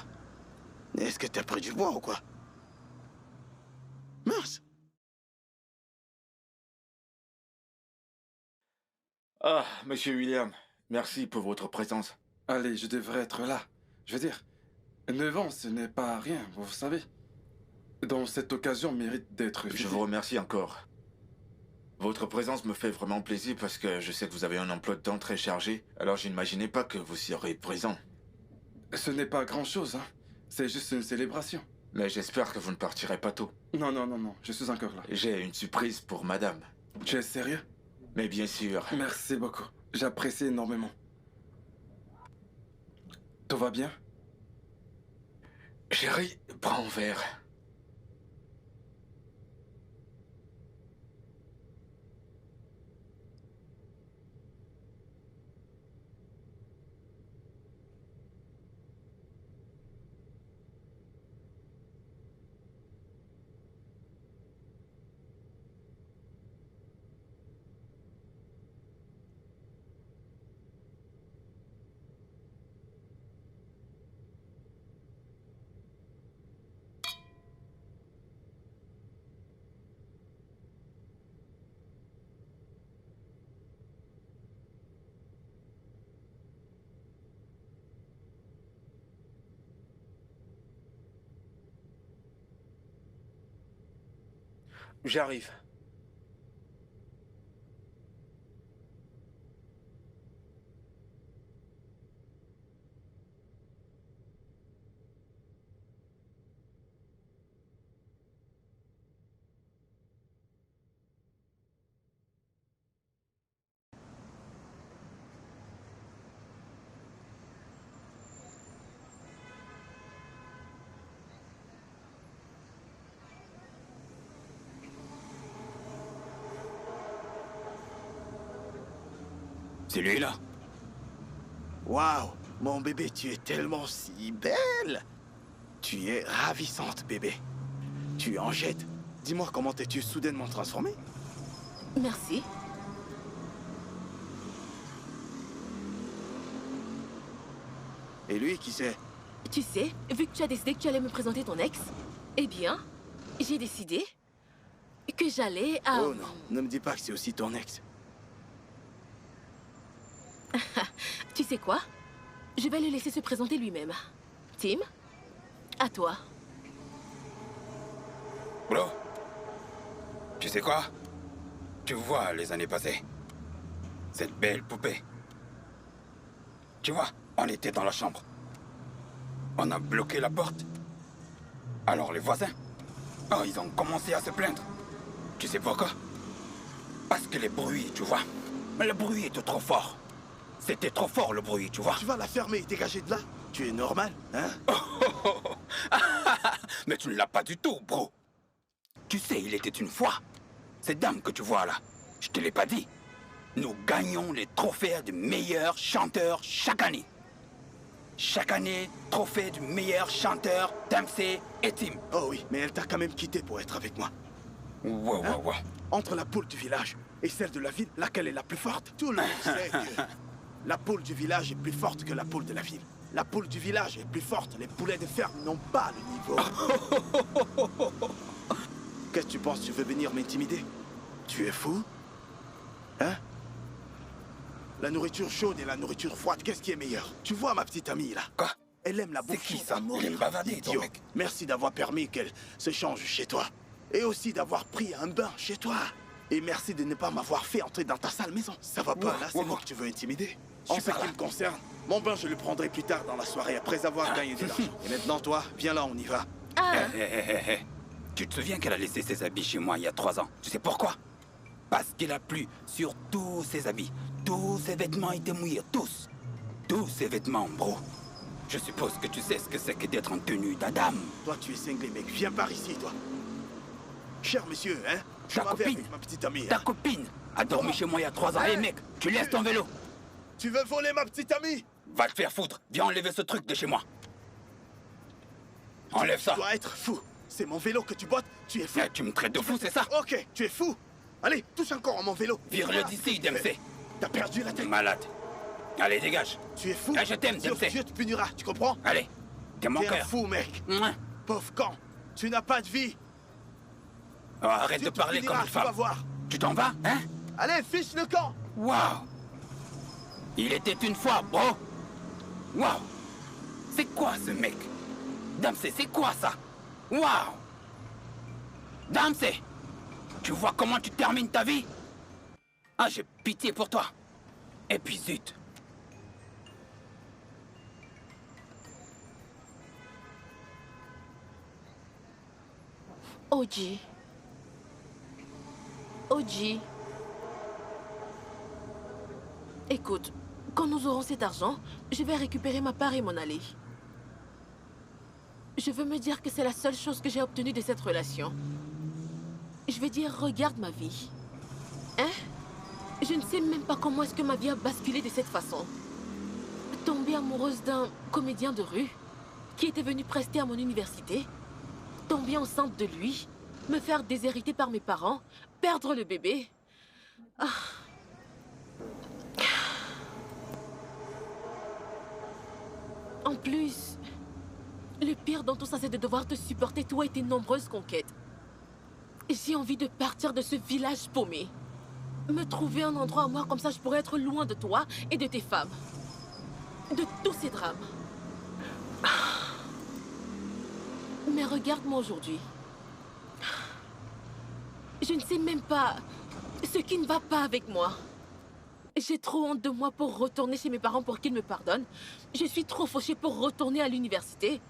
Est-ce que t'as pris du bois ou quoi? Mince. Ah, monsieur William, merci pour votre présence. Allez, je devrais être là. Je veux dire, 9 ans, ce n'est pas rien, vous savez. dans cette occasion mérite d'être... Je vous remercie encore. Votre présence me fait vraiment plaisir parce que je sais que vous avez un emploi de temps très chargé, alors je n'imaginais pas que vous seriez présent. Ce n'est pas grand-chose, hein. C'est juste une célébration. Mais j'espère que vous ne partirez pas tôt. Non, non, non, non, je suis encore là. J'ai une surprise pour madame. Tu es sérieux? Mais bien sûr. Merci beaucoup. J'apprécie énormément. Tout va bien? Chérie, prends un verre. J'arrive. C'est lui-là. Waouh, mon bébé, tu es tellement si belle. Tu es ravissante, bébé. Tu es Angette. Dis-moi, comment t'es-tu soudainement transformée? Merci. Et lui, qui c'est? Tu sais, vu que tu as décidé que tu allais me présenter ton ex, eh bien, j'ai décidé que j'allais à... Oh non, ne me dis pas que c'est aussi ton ex. Tu sais quoi? Je vais le laisser se présenter lui-même. Tim, à toi. Bro, tu sais quoi? Tu vois les années passées. Cette belle poupée. Tu vois, on était dans la chambre. On a bloqué la porte. Alors les voisins, oh, ils ont commencé à se plaindre. Tu sais pourquoi? Parce que les bruits, tu vois. Le bruit était trop fort. C'était trop fort le bruit, tu vois. Tu vas la fermer et dégager de là? Tu es normal, hein? Mais tu ne l'as pas du tout, bro. Tu sais, il était une fois. Cette dame que tu vois là, je te l'ai pas dit. Nous gagnons les trophées du meilleur chanteur chaque année. Chaque année, trophée du meilleur chanteur, Dempsey et Tim. Oh oui, mais elle t'a quand même quitté pour être avec moi. Ouais. Entre la poule du village et celle de la ville, laquelle est la plus forte? Tout le monde sait que la poule du village est plus forte que la poule de la ville. La poule du village est plus forte, les poulets de ferme n'ont pas le niveau. Qu'est-ce que tu penses? Tu veux venir m'intimider? Tu es fou? Hein? La nourriture chaude et la nourriture froide, qu'est-ce qui est meilleur? Tu vois ma petite amie là? Quoi? Elle aime la bouffe. C'est qui ça? à Il aime bavader, ton mec. Merci d'avoir permis qu'elle se change chez toi. Et aussi d'avoir pris un bain chez toi. Et merci de ne pas m'avoir fait entrer dans ta sale maison. Ça va pas, là, c'est moi que tu veux intimider. En ce qui me concerne, mon bain, je le prendrai plus tard dans la soirée, après avoir gagné de l'argent. Et maintenant, toi, viens là, on y va. Hé. Tu te souviens qu'elle a laissé ses habits chez moi il y a 3 ans? Tu sais pourquoi? Parce qu'il a plu sur tous ses habits. Tous ses vêtements étaient mouillés, tous. Tous ses vêtements, bro. Je suppose que tu sais ce que c'est que d'être en tenue d'Adam. Toi, tu es cinglé, mec. Viens par ici, toi. Cher monsieur, hein? Ta copine, ma petite amie. ta copine a dormi chez moi il y a 3 ans. Hé, mec, tu laisses ton vélo. Tu veux voler ma petite amie? Va te faire foutre. Viens enlever ce truc de chez moi. Enlève ça. Tu dois être fou. C'est mon vélo que tu bottes. Tu es fou. Tu me traites de fou, c'est ça? Ok, tu es fou. Allez, touche encore à mon vélo. Vire-le d'ici, Dempsey. T'as perdu la tête. Malade. Allez, dégage. Tu es fou. Là, je t'aime, Dempsey. Dieu te punira, tu comprends? Allez, t'es mon T'es un cœur. fou, mec. Mouah. Pauvre camp. Tu n'as pas de vie. Oh, arrête Dieu de te parler punira, comme une tu vas femme. voir. Tu t'en vas, hein? Allez, fiche le camp. Waouh! Il était une fois, bro! Waouh! C'est quoi ce mec? Dempsey, c'est quoi ça? Waouh! Damsé, tu vois comment tu termines ta vie? Ah, j'ai pitié pour toi. Et puis zut. Oji. Oji. Écoute, quand nous aurons cet argent, je vais récupérer ma part et m'en aller. Je veux me dire que c'est la seule chose que j'ai obtenue de cette relation. Je vais dire, regarde ma vie. Hein? Je ne sais même pas comment est-ce que ma vie a basculé de cette façon. Tomber amoureuse d'un comédien de rue qui était venu prester à mon université. Tomber enceinte de lui. Me faire déshériter par mes parents. Perdre le bébé. Ah. En plus, le pire dans tout ça, c'est de devoir te supporter toi et tes nombreuses conquêtes. J'ai envie de partir de ce village paumé. Me trouver un endroit à moi, comme ça je pourrais être loin de toi et de tes femmes. De tous ces drames. Mais regarde-moi aujourd'hui. Je ne sais même pas ce qui ne va pas avec moi. J'ai trop honte de moi pour retourner chez mes parents pour qu'ils me pardonnent. Je suis trop fauchée pour retourner à l'université.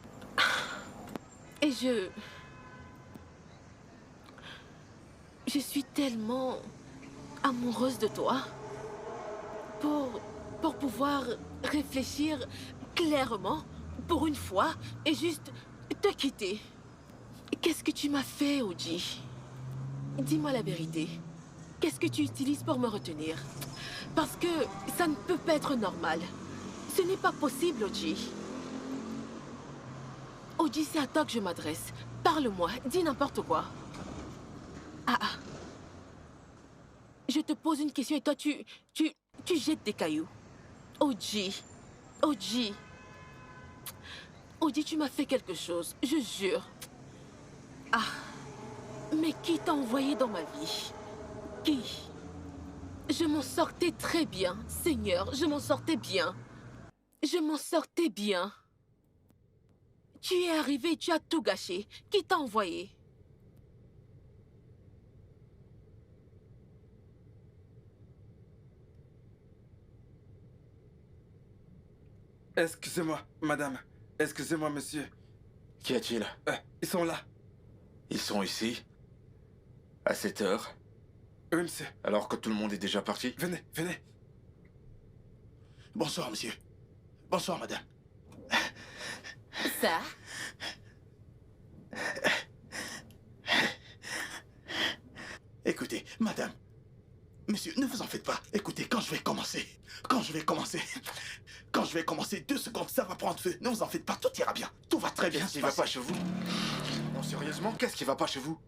Et je suis tellement amoureuse de toi. Pour pouvoir réfléchir clairement, pour une fois, et juste te quitter. Qu'est-ce que tu m'as fait, Oji? Dis-moi la vérité. Qu'est-ce que tu utilises pour me retenir? Parce que ça ne peut pas être normal. Ce n'est pas possible, Oji. Oji, c'est à toi que je m'adresse. Parle-moi, dis n'importe quoi. Ah. Je te pose une question et toi, tu jettes des cailloux. Oji. Oji. Oji, tu m'as fait quelque chose, je jure. Ah. Mais qui t'a envoyé dans ma vie? Qui? Je m'en sortais très bien, Seigneur, je m'en sortais bien. Je m'en sortais bien. Tu es arrivé et tu as tout gâché. Qui t'a envoyé? Excusez-moi, madame. Excusez-moi, monsieur. Qu'y a-t-il? Ils sont là. Ils sont ici? À cette heure? Oui, monsieur. Alors que tout le monde est déjà parti? Venez, venez. Bonsoir, monsieur. Bonsoir, madame. Ça? Écoutez, madame. Monsieur, ne vous en faites pas. Écoutez, quand je vais commencer, 2 secondes, ça va prendre feu. Ne vous en faites pas, tout ira bien. Tout va très bien. Qu'est-ce qui va pas chez vous? Non, sérieusement, qu'est-ce qui va pas chez vous?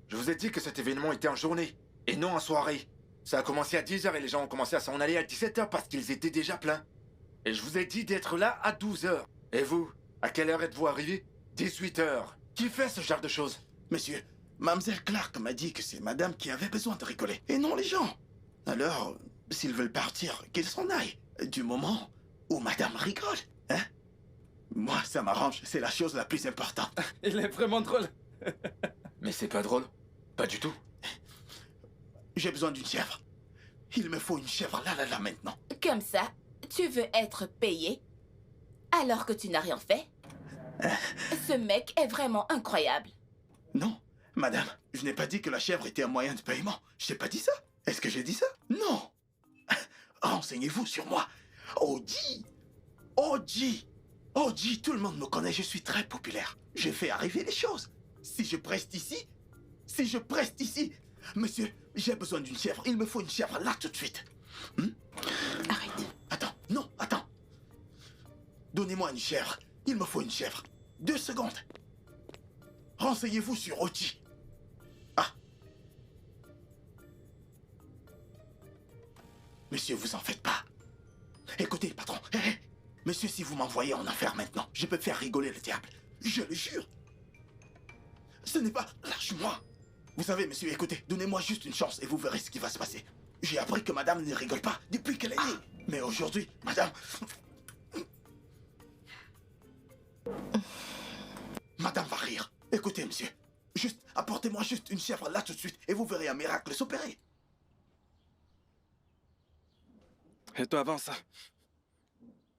Je vous ai dit que cet événement était en journée, et non en soirée. Ça a commencé à 10h et les gens ont commencé à s'en aller à 17h parce qu'ils étaient déjà pleins. Et je vous ai dit d'être là à 12h. Et vous, à quelle heure êtes-vous arrivé? 18h. Qui fait ce genre de choses? Monsieur, Mademoiselle Clark m'a dit que c'est madame qui avait besoin de rigoler, et non les gens. Alors, s'ils veulent partir, qu'ils s'en aillent. Du moment où madame rigole, hein? Moi, ça m'arrange, c'est la chose la plus importante. Il est vraiment drôle. Mais c'est pas drôle. Pas du tout. J'ai besoin d'une chèvre. Il me faut une chèvre là, maintenant. Comme ça, tu veux être payé alors que tu n'as rien fait? Ce mec est vraiment incroyable. Non, madame, je n'ai pas dit que la chèvre était un moyen de paiement. Je n'ai pas dit ça. Est-ce que j'ai dit ça? Non. Renseignez-vous sur moi. Oji. Oji. Oji, tout le monde me connaît, je suis très populaire. Je fais arriver les choses. Si je preste ici, monsieur, j'ai besoin d'une chèvre. Il me faut une chèvre là tout de suite. Arrête. Attends. Donnez-moi une chèvre. Il me faut une chèvre. 2 secondes. Renseignez-vous sur Oji. Ah. Monsieur, vous en faites pas. Écoutez, patron. Monsieur, si vous m'envoyez en enfer maintenant, je peux faire rigoler le diable. Je le jure. Ce n'est pas... Lâche-moi. Vous savez, monsieur, écoutez, donnez-moi juste une chance et vous verrez ce qui va se passer. J'ai appris que madame ne rigole pas depuis qu'elle est née. Mais aujourd'hui, madame... Madame va rire. Écoutez, monsieur. Juste, apportez-moi juste une chèvre là tout de suite et vous verrez un miracle s'opérer. Et toi, avance ça.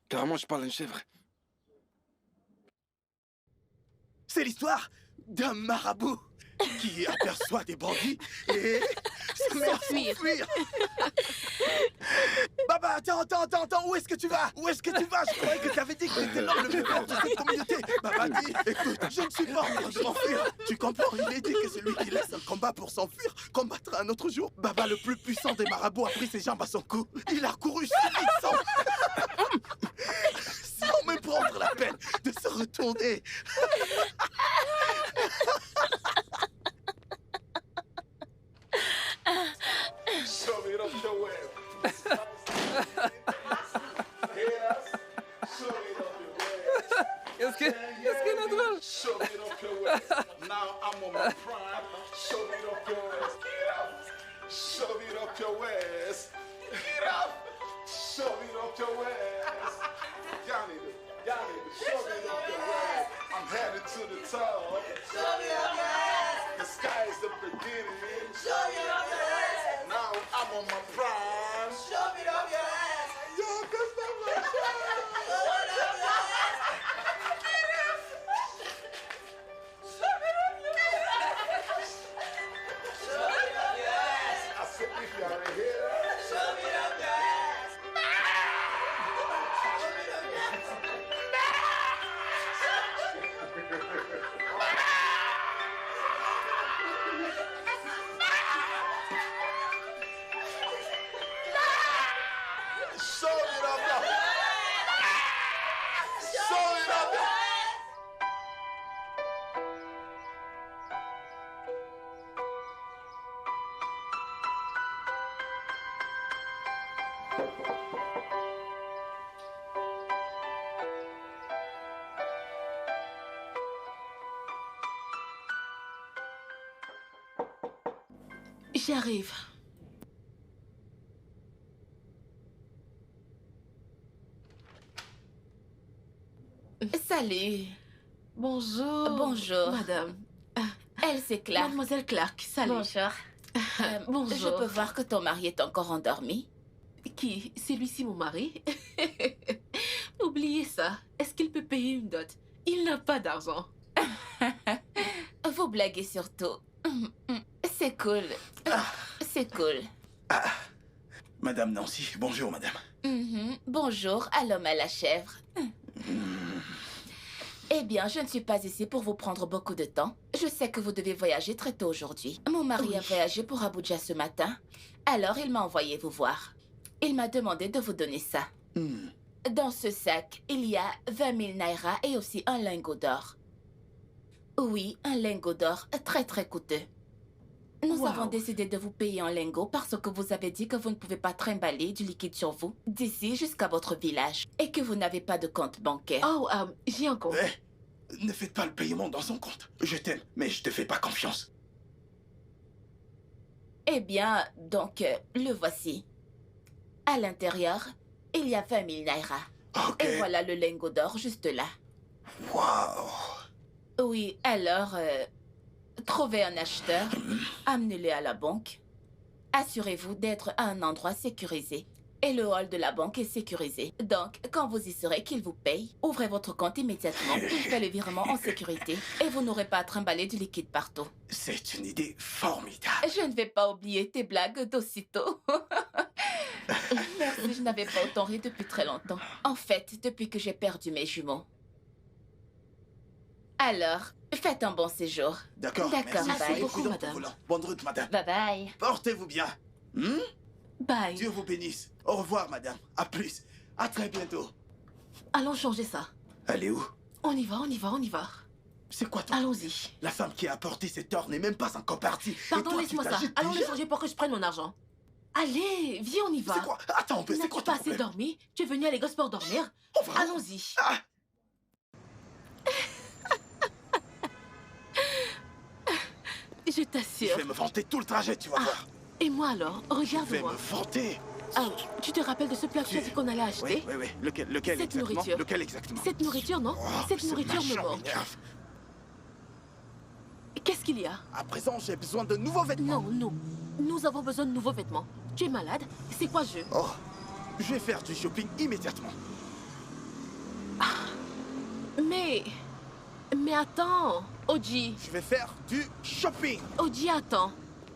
Carrément, je parle d'une chèvre. C'est l'histoire d'un marabout qui aperçoit des bandits et s'enfuir. Baba, attends, où est-ce que tu vas? Où est-ce que tu vas? Je croyais que tu avais dit que tu étais l'homme le plus fort de cette communauté. Baba dit, écoute, je ne suis pas en train de m'enfuir. Tu comprends? Il est dit que celui qui laisse un combat pour s'enfuir combattra un autre jour. Baba, le plus puissant des marabouts, a pris ses jambes à son cou. Il a couru si vite sans me prendre la peine de se retourner. Qu'est-ce qu'il a drôle? Now I'm on my prime. Show it up your ass. Get up. Show it up your ass. Get up. Show it up your ass. Y'all need to show it up your ass. I'm headed to the top. Show it up your ass. The sky is the beginning. Show it up your ass. Now I'm on my prime. Show it up your ass. Yo, that's not my shit. Show it up your ass. J'arrive. Salut. Bonjour. Bonjour. Madame. Elle, c'est Clark. Mademoiselle Clark, salut. Bonjour. Bonjour. Je peux voir que ton mari est encore endormi? Qui? Celui-ci, mon mari? Oubliez ça. Est-ce qu'il peut payer une dot? Il n'a pas d'argent. Vous blaguez surtout. C'est cool. C'est cool. Madame Nancy, bonjour madame. Bonjour à l'homme à la chèvre. Eh bien, je ne suis pas ici pour vous prendre beaucoup de temps. Je sais que vous devez voyager très tôt aujourd'hui. Mon mari a voyagé pour Abuja ce matin, alors il m'a envoyé vous voir. Il m'a demandé de vous donner ça. Dans ce sac, il y a 20 000 naira et aussi un lingot d'or. Oui, un lingot d'or très très coûteux. Nous avons décidé de vous payer en lingots parce que vous avez dit que vous ne pouvez pas trimballer du liquide sur vous d'ici jusqu'à votre village et que vous n'avez pas de compte bancaire. Oh, j'ai un compte. Ne faites pas le paiement dans son compte. Je t'aime, mais je te fais pas confiance. Eh bien, donc, le voici. À l'intérieur, il y a 20 000 naira. Et voilà le lingot d'or juste là. Waouh. Oui, alors, trouvez un acheteur, amenez-le à la banque. Assurez-vous d'être à un endroit sécurisé. Et le hall de la banque est sécurisé. Donc, quand vous y serez qu'il vous paye, ouvrez votre compte immédiatement. Il fait le virement en sécurité. Et vous n'aurez pas à trimballer du liquide partout. C'est une idée formidable. Je ne vais pas oublier tes blagues d'aussitôt. Merci, je n'avais pas autant ri depuis très longtemps. En fait, depuis que j'ai perdu mes jumeaux. Alors, faites un bon séjour. D'accord, d'accord, merci. bye. Beaucoup, madame. Bonne route, madame. Bye bye. Portez-vous bien. Bye. Dieu vous bénisse. Au revoir, madame. À plus. À très bientôt. Allons changer ça. Allez où? On y va, on y va, on y va. C'est quoi ton... Allons-y. La femme qui a apporté cet or n'est même pas encore partie. Pardon, laisse-moi ça. Allons le changer pour que je prenne mon argent. Allez, viens, on y va. C'est quoi? Attends, mais c'est quoi ton problème? N'as-tu pas assez dormi? Tu es venu à Lagos pour dormir? Allons-y. Je t'assure. Je vais me vanter tout le trajet, tu vas voir. Et moi alors? Regarde-moi. Je vais me vanter. Tu te rappelles de ce plat que tu as dit qu'on allait acheter? Oui. Lequel Cette exactement? nourriture. Lequel exactement? Cette nourriture, non? Cette nourriture me manque. Qu'est-ce Qu'est-ce qu'il y a? À présent, j'ai besoin de nouveaux vêtements. Non. Nous avons besoin de nouveaux vêtements. Tu es malade? C'est quoi je? Oh, je vais faire du shopping immédiatement. Mais attends, Oji. Je vais faire du shopping. Oji, attends.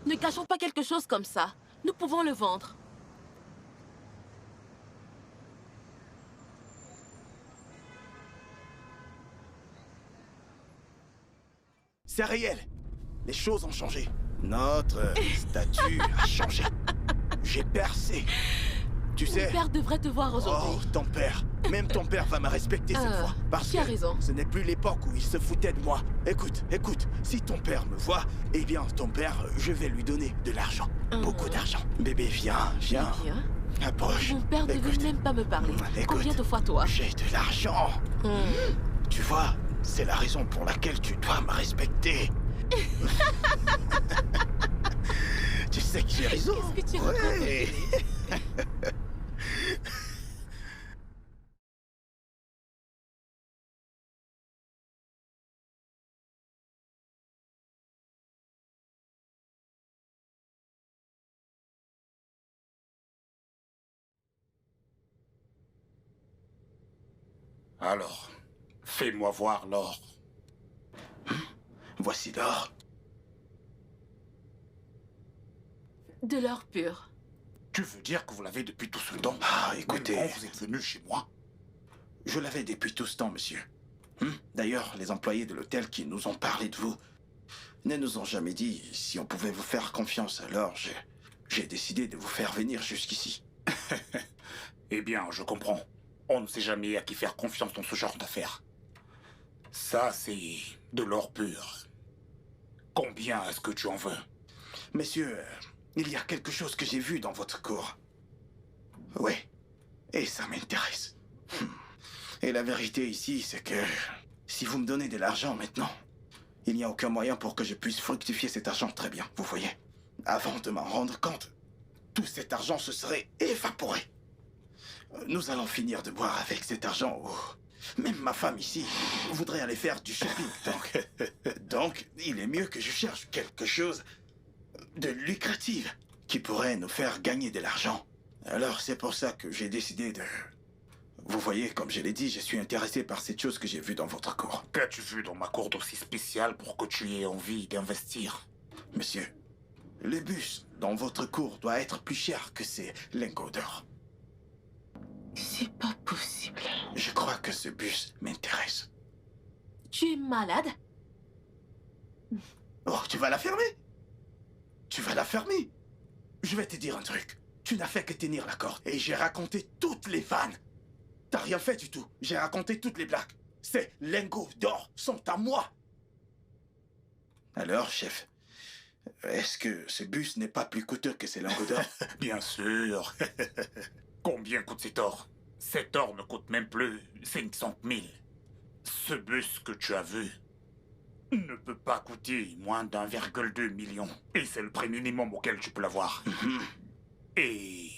Ne cachons pas quelque chose comme ça. Nous pouvons le vendre. C'est réel. Les choses ont changé. Notre statut a changé. J'ai percé. Tu sais... Mon père devrait te voir aujourd'hui. Oh, ton père. Même ton père va me respecter cette fois. Parce tu as que raison. ce n'est plus l'époque où il se foutait de moi. Écoute, si ton père me voit, eh bien, ton père, je vais lui donner de l'argent. Beaucoup d'argent. Bébé, viens. Approche. Mon père ne veut même pas me parler. Combien de fois toi? J'ai de l'argent. Tu vois, c'est la raison pour laquelle tu dois me respecter. Tu sais que j'ai raison. Qu'est-ce que tu racontes? Alors, fais-moi voir l'or. Voici l'or. De l'or pur. Tu veux dire que vous l'avez depuis tout ce temps? Ah, écoutez... Quand vous êtes venu chez moi? Je l'avais depuis tout ce temps, monsieur. D'ailleurs, les employés de l'hôtel qui nous ont parlé de vous ne nous ont jamais dit si on pouvait vous faire confiance. Alors, j'ai décidé de vous faire venir jusqu'ici. Eh bien, je comprends. On ne sait jamais à qui faire confiance dans ce genre d'affaires. Ça, c'est de l'or pur. Combien est-ce que tu en veux? Monsieur, il y a quelque chose que j'ai vu dans votre cour. Oui, et ça m'intéresse. Et la vérité ici, c'est que si vous me donnez de l'argent maintenant, il n'y a aucun moyen pour que je puisse fructifier cet argent très bien, vous voyez. Avant de m'en rendre compte, tout cet argent se serait évaporé. Nous allons finir de boire avec cet argent. Même ma femme ici voudrait aller faire du shopping. Donc, il est mieux que je cherche quelque chose de lucratif qui pourrait nous faire gagner de l'argent. Alors, c'est pour ça que j'ai décidé de... Vous voyez, comme je l'ai dit, je suis intéressé par cette chose que j'ai vue dans votre cour. Qu'as-tu vu dans ma cour d'aussi spéciale pour que tu aies envie d'investir? Monsieur, le bus dans votre cour doit être plus cher que ces lingots d'or. C'est pas possible. Je crois que ce bus m'intéresse. Tu es malade? Oh, tu vas la fermer? Tu vas la fermer? Je vais te dire un truc. Tu n'as fait que tenir la corde. Et j'ai raconté toutes les vannes. T'as rien fait du tout. J'ai raconté toutes les blagues. Ces lingots d'or sont à moi. Alors, chef, est-ce que ce bus n'est pas plus coûteux que ces lingots d'or? Bien sûr. Combien coûte cet or? Cet or ne coûte même plus 500 000. Ce bus que tu as vu ne peut pas coûter moins d'1,2 million. Et c'est le prix minimum auquel tu peux l'avoir. Et...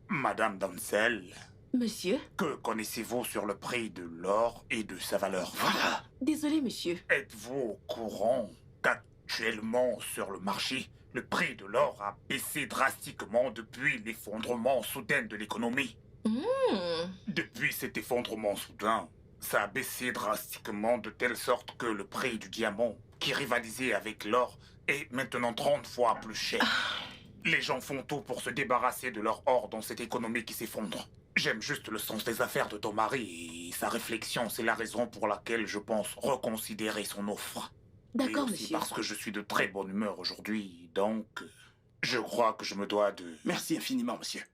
Madame Dansel... Monsieur? Que connaissez-vous sur le prix de l'or et de sa valeur? Voilà. Désolé, monsieur. Êtes-vous au courant qu'actuellement sur le marché, le prix de l'or a baissé drastiquement depuis l'effondrement soudain de l'économie? Depuis cet effondrement soudain, ça a baissé drastiquement de telle sorte que le prix du diamant, qui rivalisait avec l'or, est maintenant 30 fois plus cher. Les gens font tout pour se débarrasser de leur or dans cette économie qui s'effondre. J'aime juste le sens des affaires de ton mari et sa réflexion, c'est la raison pour laquelle je pense reconsidérer son offre. D'accord, et aussi monsieur. parce que je suis de très bonne humeur aujourd'hui, donc je crois que je me dois de... Merci infiniment, monsieur.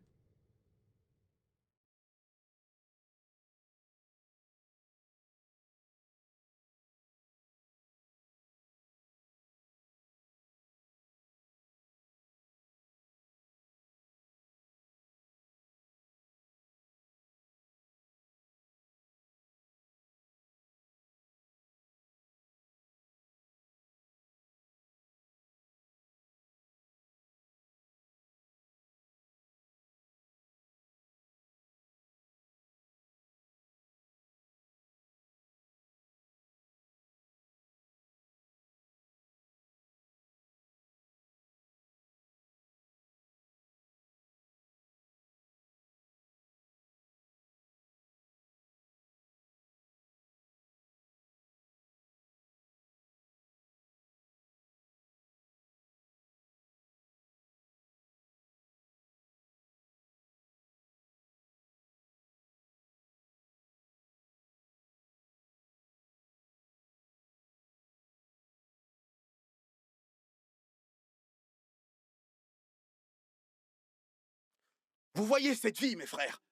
Vous voyez cette vie, mes frères?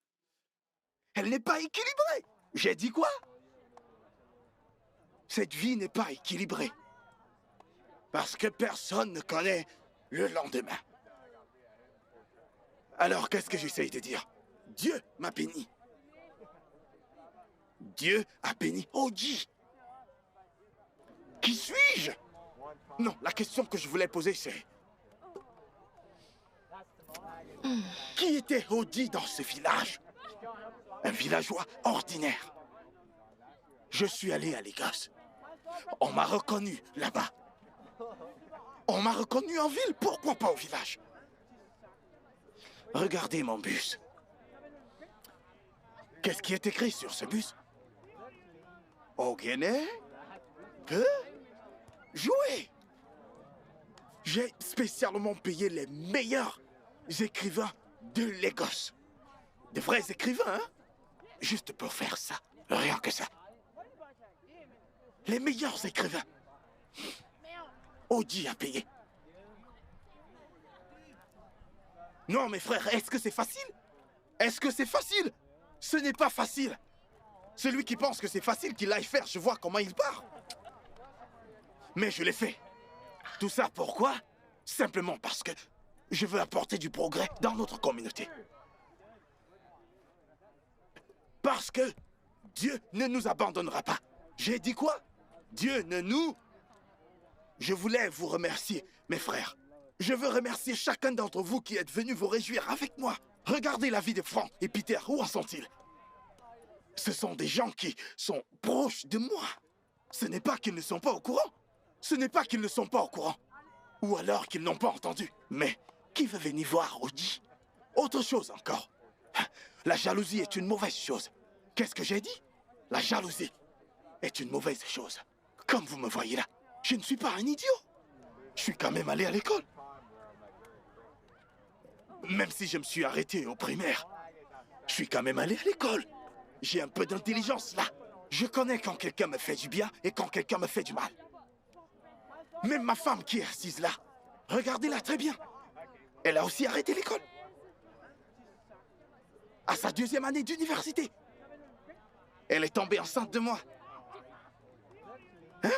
Elle n'est pas équilibrée. J'ai dit quoi? Cette vie n'est pas équilibrée. Parce que personne ne connaît le lendemain. Alors, qu'est-ce que j'essaye de dire? Dieu m'a béni. Dieu a béni Oji. Qui suis-je? Non, la question que je voulais poser, c'est... Qui était Oji dans ce village? Un villageois ordinaire. Je suis allé à Lagos. On m'a reconnu là-bas. On m'a reconnu en ville, pourquoi pas au village? Regardez mon bus. Qu'est-ce qui est écrit sur ce bus? Ogene peut jouer. J'ai spécialement payé les meilleurs écrivains de Lagos. De vrais écrivains, hein? Juste pour faire ça. Rien que ça. Les meilleurs écrivains. Oji a payé. Non, mes frères, est-ce que c'est facile? Est-ce que c'est facile? Ce n'est pas facile. Celui qui pense que c'est facile qu'il aille faire, je vois comment il part. Mais je l'ai fait. Tout ça pourquoi? Simplement parce que je veux apporter du progrès dans notre communauté. Parce que Dieu ne nous abandonnera pas. J'ai dit quoi? Dieu ne nous... Je voulais vous remercier, mes frères. Je veux remercier chacun d'entre vous qui êtes venus vous réjouir avec moi. Regardez la vie de Franck et Peter, où en sont-ils? Ce sont des gens qui sont proches de moi. Ce n'est pas qu'ils ne sont pas au courant. Ce n'est pas qu'ils ne sont pas au courant. Ou alors qu'ils n'ont pas entendu. Mais qui veut venir voir Oji? Autre chose encore. La jalousie est une mauvaise chose. Qu'est-ce que j'ai dit? La jalousie est une mauvaise chose. Comme vous me voyez là, je ne suis pas un idiot. Je suis quand même allé à l'école. Même si je me suis arrêté au primaire, je suis quand même allé à l'école. J'ai un peu d'intelligence là. Je connais quand quelqu'un me fait du bien et quand quelqu'un me fait du mal. Même ma femme qui est assise là, regardez-la très bien. Elle a aussi arrêté l'école. À sa 2e année d'université. Elle est tombée enceinte de moi. Hein?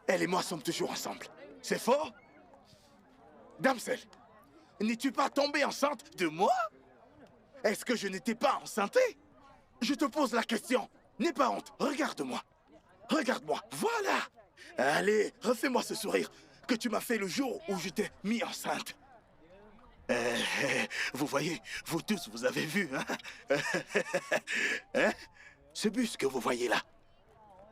Elle et moi sommes toujours ensemble. C'est faux? Damsel, n'es-tu pas tombée enceinte de moi? Est-ce que je n'étais pas enceinte? Je te pose la question. N'aie pas honte. Regarde-moi. Regarde-moi. Voilà. Allez, refais-moi ce sourire que tu m'as fait le jour où je t'ai mis enceinte. Vous voyez, vous tous, vous avez vu, hein? Hein? Ce bus que vous voyez là,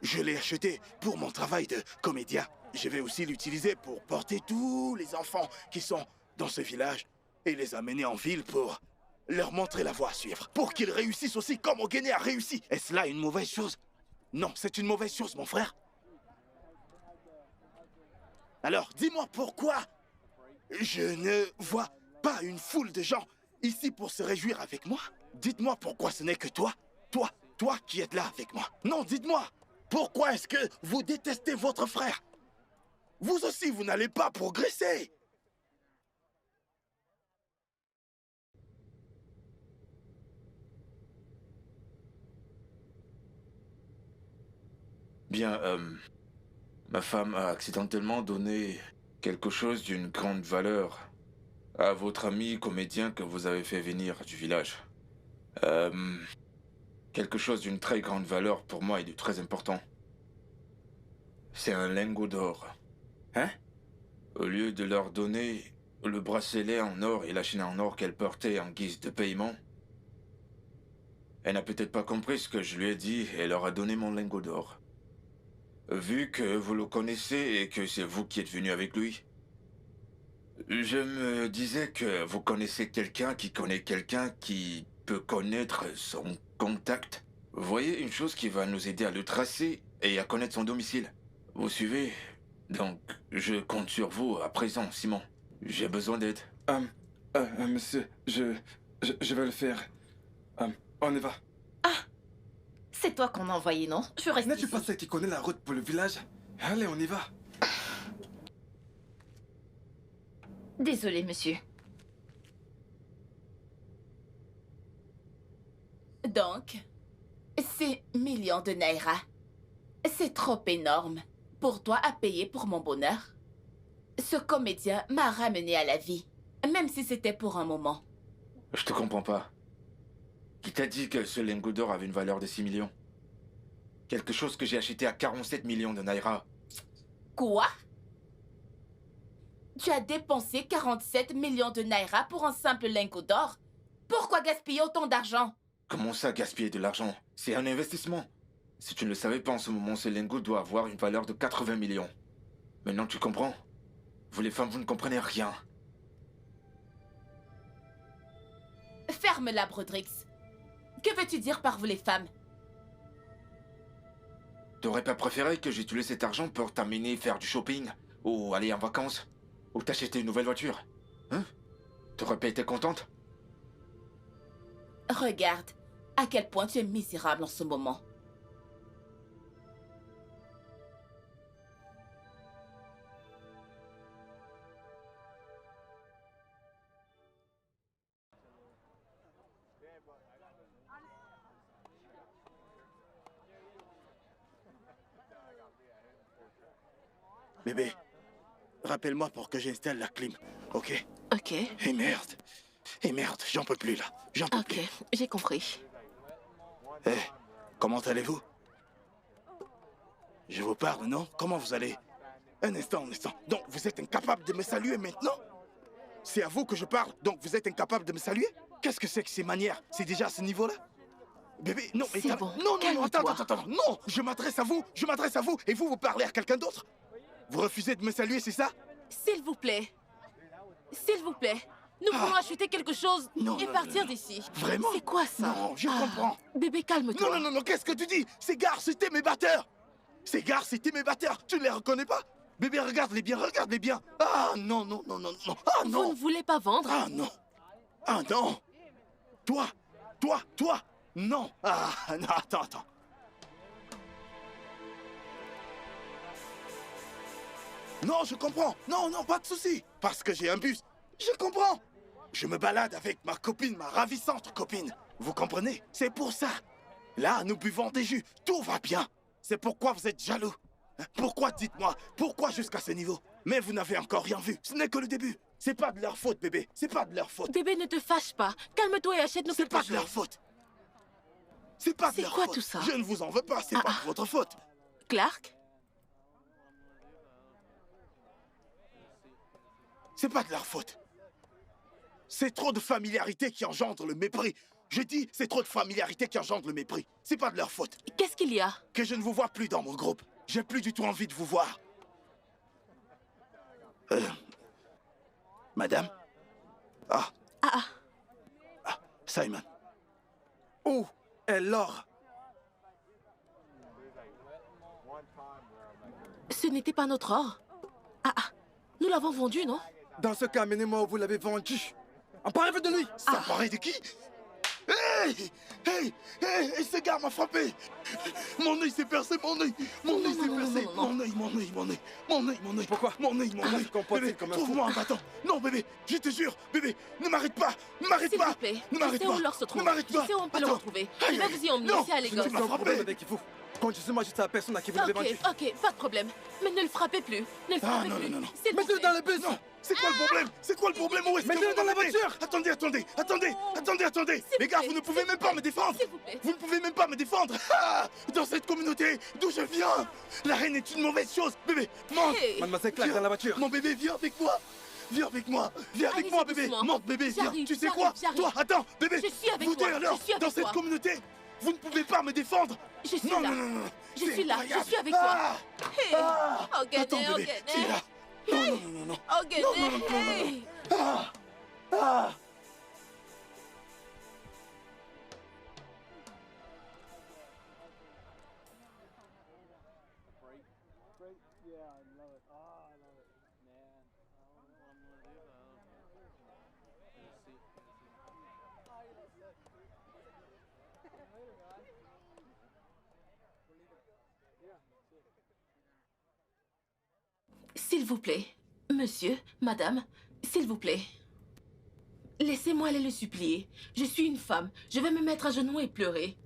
je l'ai acheté pour mon travail de comédien. Je vais aussi l'utiliser pour porter tous les enfants qui sont dans ce village et les amener en ville pour leur montrer la voie à suivre. Pour qu'ils réussissent aussi comme Ogene a réussi. Est-ce là une mauvaise chose? Non, c'est une mauvaise chose, mon frère. Alors, dis-moi pourquoi je ne vois pas une foule de gens ici pour se réjouir avec moi? Dites-moi pourquoi ce n'est que toi qui êtes là avec moi. Non, dites-moi, pourquoi est-ce que vous détestez votre frère? Vous aussi, vous n'allez pas progresser. Bien, ma femme a accidentellement donné quelque chose d'une grande valeur à votre ami comédien que vous avez fait venir du village. Quelque chose d'une très grande valeur pour moi et de très important. C'est un lingot d'or. Hein? Au lieu de leur donner le bracelet en or et la chaîne en or qu'elle portait en guise de paiement, elle n'a peut-être pas compris ce que je lui ai dit et leur a donné mon lingot d'or. Vu que vous le connaissez et que c'est vous qui êtes venu avec lui, je me disais que vous connaissez quelqu'un qui connaît quelqu'un qui peut connaître son contact. Vous voyez, une chose qui va nous aider à le tracer et à connaître son domicile. Vous suivez? Donc, je compte sur vous à présent, Simon. J'ai besoin d'aide. Monsieur, je vais le faire. On y va. C'est toi qu'on a envoyé, non? Je reste N'es-tu ici. pas celle qui connaît la route pour le village? Allez, on y va. Désolé, monsieur. millions de naira. C'est trop énorme pour toi à payer pour mon bonheur. Ce comédien m'a ramené à la vie, même si c'était pour un moment. Je te comprends pas. Qui t'a dit que ce lingot d'or avait une valeur de 6 millions? Quelque chose que j'ai acheté à 47 millions de naira. Quoi? Tu as dépensé 47 millions de naira pour un simple lingot d'or? Pourquoi gaspiller autant d'argent? Comment ça, gaspiller de l'argent? C'est un investissement. Si tu ne le savais pas en ce moment, ce lingot doit avoir une valeur de 80 millions. Maintenant, tu comprends? Vous les femmes, vous ne comprenez rien. Ferme-la, Brodrix. Que veux-tu dire par vous les femmes? T'aurais pas préféré que j'utilise cet argent pour t'amener faire du shopping? Ou aller en vacances? Ou t'acheter une nouvelle voiture? Hein? T'aurais pas été contente? Regarde à quel point tu es misérable en ce moment. Bébé, rappelle-moi pour que j'installe la clim, ok? Ok. Et merde, j'en peux plus là, j'en peux plus. Ok, j'ai compris. Eh, comment allez-vous? Je vous parle, non? Comment vous allez? Un instant. Donc, vous êtes incapable de me saluer maintenant? C'est à vous que je parle, donc vous êtes incapable de me saluer? Qu'est-ce que c'est que ces manières? C'est déjà à ce niveau-là? Bébé, non, mais... C'est bon, non, calme-toi. attends, non! Je m'adresse à vous, et vous parlez à quelqu'un d'autre? Vous refusez de me saluer, c'est ça? S'il vous plaît. S'il vous plaît. Nous voulons acheter quelque chose et partir d'ici. Vraiment? C'est quoi ça? Non, je comprends. Bébé, calme-toi. Non, qu'est-ce que tu dis? Ces gars, c'était mes batteurs. Tu ne les reconnais pas? Bébé, regarde-les bien. Ah, non. Ah, non. Vous ne voulez pas vendre? Ah, non. Toi. Non. Ah, non, attends. Non, je comprends. Non, pas de souci. Parce que j'ai un bus. Je comprends. Je me balade avec ma copine, ma ravissante copine. Vous comprenez? C'est pour ça. Là, nous buvons des jus. Tout va bien. C'est pourquoi vous êtes jaloux. Pourquoi, dites-moi? Pourquoi jusqu'à ce niveau? Mais vous n'avez encore rien vu. Ce n'est que le début. C'est pas de leur faute, bébé. C'est pas de leur faute. Bébé, ne te fâche pas. Calme-toi et achète-nous quelque chose. C'est pas de leur faute. C'est pas de leur faute. C'est quoi tout ça? Je ne vous en veux pas. C'est pas de votre faute. Clark? C'est pas de leur faute. C'est trop de familiarité qui engendre le mépris. Je dis, c'est trop de familiarité qui engendre le mépris. C'est pas de leur faute. Qu'est-ce qu'il y a? Que je ne vous vois plus dans mon groupe. J'ai plus du tout envie de vous voir. Madame? Simon. Où est l'or? Ce n'était pas notre or. Nous l'avons vendu, non? Dans ce cas, amenez-moi où vous l'avez vendu. Emparez-vous de lui. S'emparer de qui? Hey, ce gars m'a frappé. Mon œil s'est percé, mon œil s'est percé. Mon œil. Pourquoi? Mon œil. Comportez comme un fou. Trouve-moi un bâton. Non, bébé, je te jure, bébé, ne m'arrête pas. S'il vous plaît, je sais où l'or se trouve. Je sais où on peut le retrouver. Je vais vous y emmener ici à Tu Lagos. m'as frappé. Avec vous. Conduisez-moi juste à la personne à qui vous l'avez vendu. Ok, pas de problème. Mais ne le frappez plus. Ne le frappez plus. Non. S'il vous Mettez-le plaît. dans le bus. Non, c'est quoi le problème? Où est-ce que Mettez-le vous dans la m'emmenez? voiture. Attendez. Les gars, vous ne pouvez même pas me défendre. S'il vous plaît. Vous ne pouvez même pas me défendre. Dans cette communauté d'où je viens, la haine est une mauvaise chose. Bébé, monte. Hey. Mademoiselle Clark, dans la voiture. Mon bébé, viens avec moi. Viens avec moi, bébé. doucement. Monte, bébé, viens. J'arrive, Tu sais quoi? j'arrive. Toi, attends, bébé. Je suis avec vous toi, deux, alors, je suis avec dans cette toi. communauté, vous ne pouvez pas me défendre. Je suis Non. là. Je C'est suis là. incroyable. Je suis avec toi. Hey. Attends, bébé, tu es là. Non. Hey. S'il vous plaît, monsieur, madame, s'il vous plaît. Laissez-moi aller le supplier. Je suis une femme. Je vais me mettre à genoux et pleurer.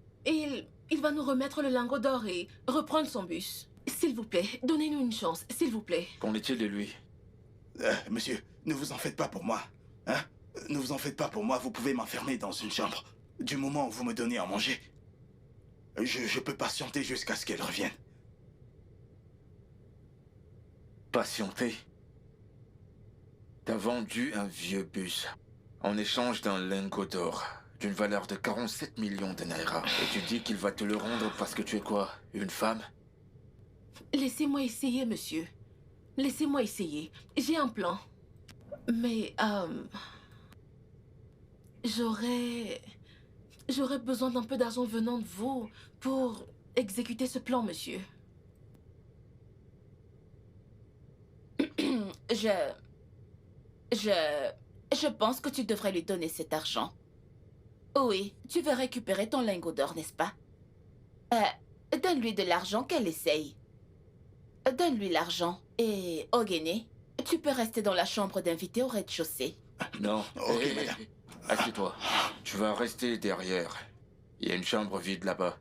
il va nous remettre le lingot d'or et reprendre son bus. S'il vous plaît, donnez-nous une chance, s'il vous plaît. Qu'en est-il de lui? Monsieur, ne vous en faites pas pour moi. Hein? Ne vous en faites pas pour moi, vous pouvez m'enfermer dans une chambre. Du moment où vous me donnez à manger, je peux patienter jusqu'à ce qu'elle revienne. Patienter? T'as vendu un vieux bus en échange d'un lingot d'or d'une valeur de 47 millions de naira. Et tu dis qu'il va te le rendre parce que tu es quoi? Une femme? Laissez-moi essayer, monsieur. Laissez-moi essayer. J'ai un plan. Mais, j'aurais besoin d'un peu d'argent venant de vous pour exécuter ce plan, monsieur. Je pense que tu devrais lui donner cet argent. Oui, tu veux récupérer ton lingot d'or, n'est-ce pas? Donne-lui de l'argent qu'elle essaye. Donne-lui l'argent. Et, Ogene, tu peux rester dans la chambre d'invité au rez-de-chaussée. Non. Ok, madame. Assieds-toi. Tu vas rester derrière. Il y a une chambre vide là-bas.